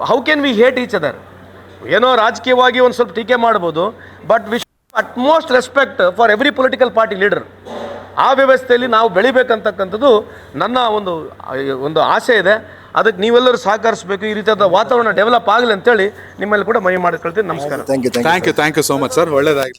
[SPEAKER 2] How can we hate each other? ಏನೋ ರಾಜಕೀಯವಾಗಿ ಒಂದು ಸ್ವಲ್ಪ ಟೀಕೆ ಮಾಡ್ಬೋದು, but we utmost respect for every political party leader. ಆ ವ್ಯವಸ್ಥೆಯಲ್ಲಿ ನಾವು ಬೆಳಿಬೇಕಂತಕ್ಕಂಥದ್ದು ನನ್ನ ಒಂದು ಆಸೆ ಇದೆ. ಅದಕ್ಕೆ ನೀವೆಲ್ಲರೂ ಸಹಕರಿಸಬೇಕು, ಈ ರೀತಿಯಾದ ವಾತಾವರಣ ಡೆವಲಪ್ ಆಗಲಿ ಅಂತೇಳಿ ನಿಮ್ಮಲ್ಲಿ ಕೂಡ ಮನವಿ ಮಾಡ್ಕೊಳ್ತೀನಿ. ನಮಸ್ಕಾರ.
[SPEAKER 4] Thank you
[SPEAKER 1] thank you so much sir, ಒಳ್ಳೇದಾಗಲಿ.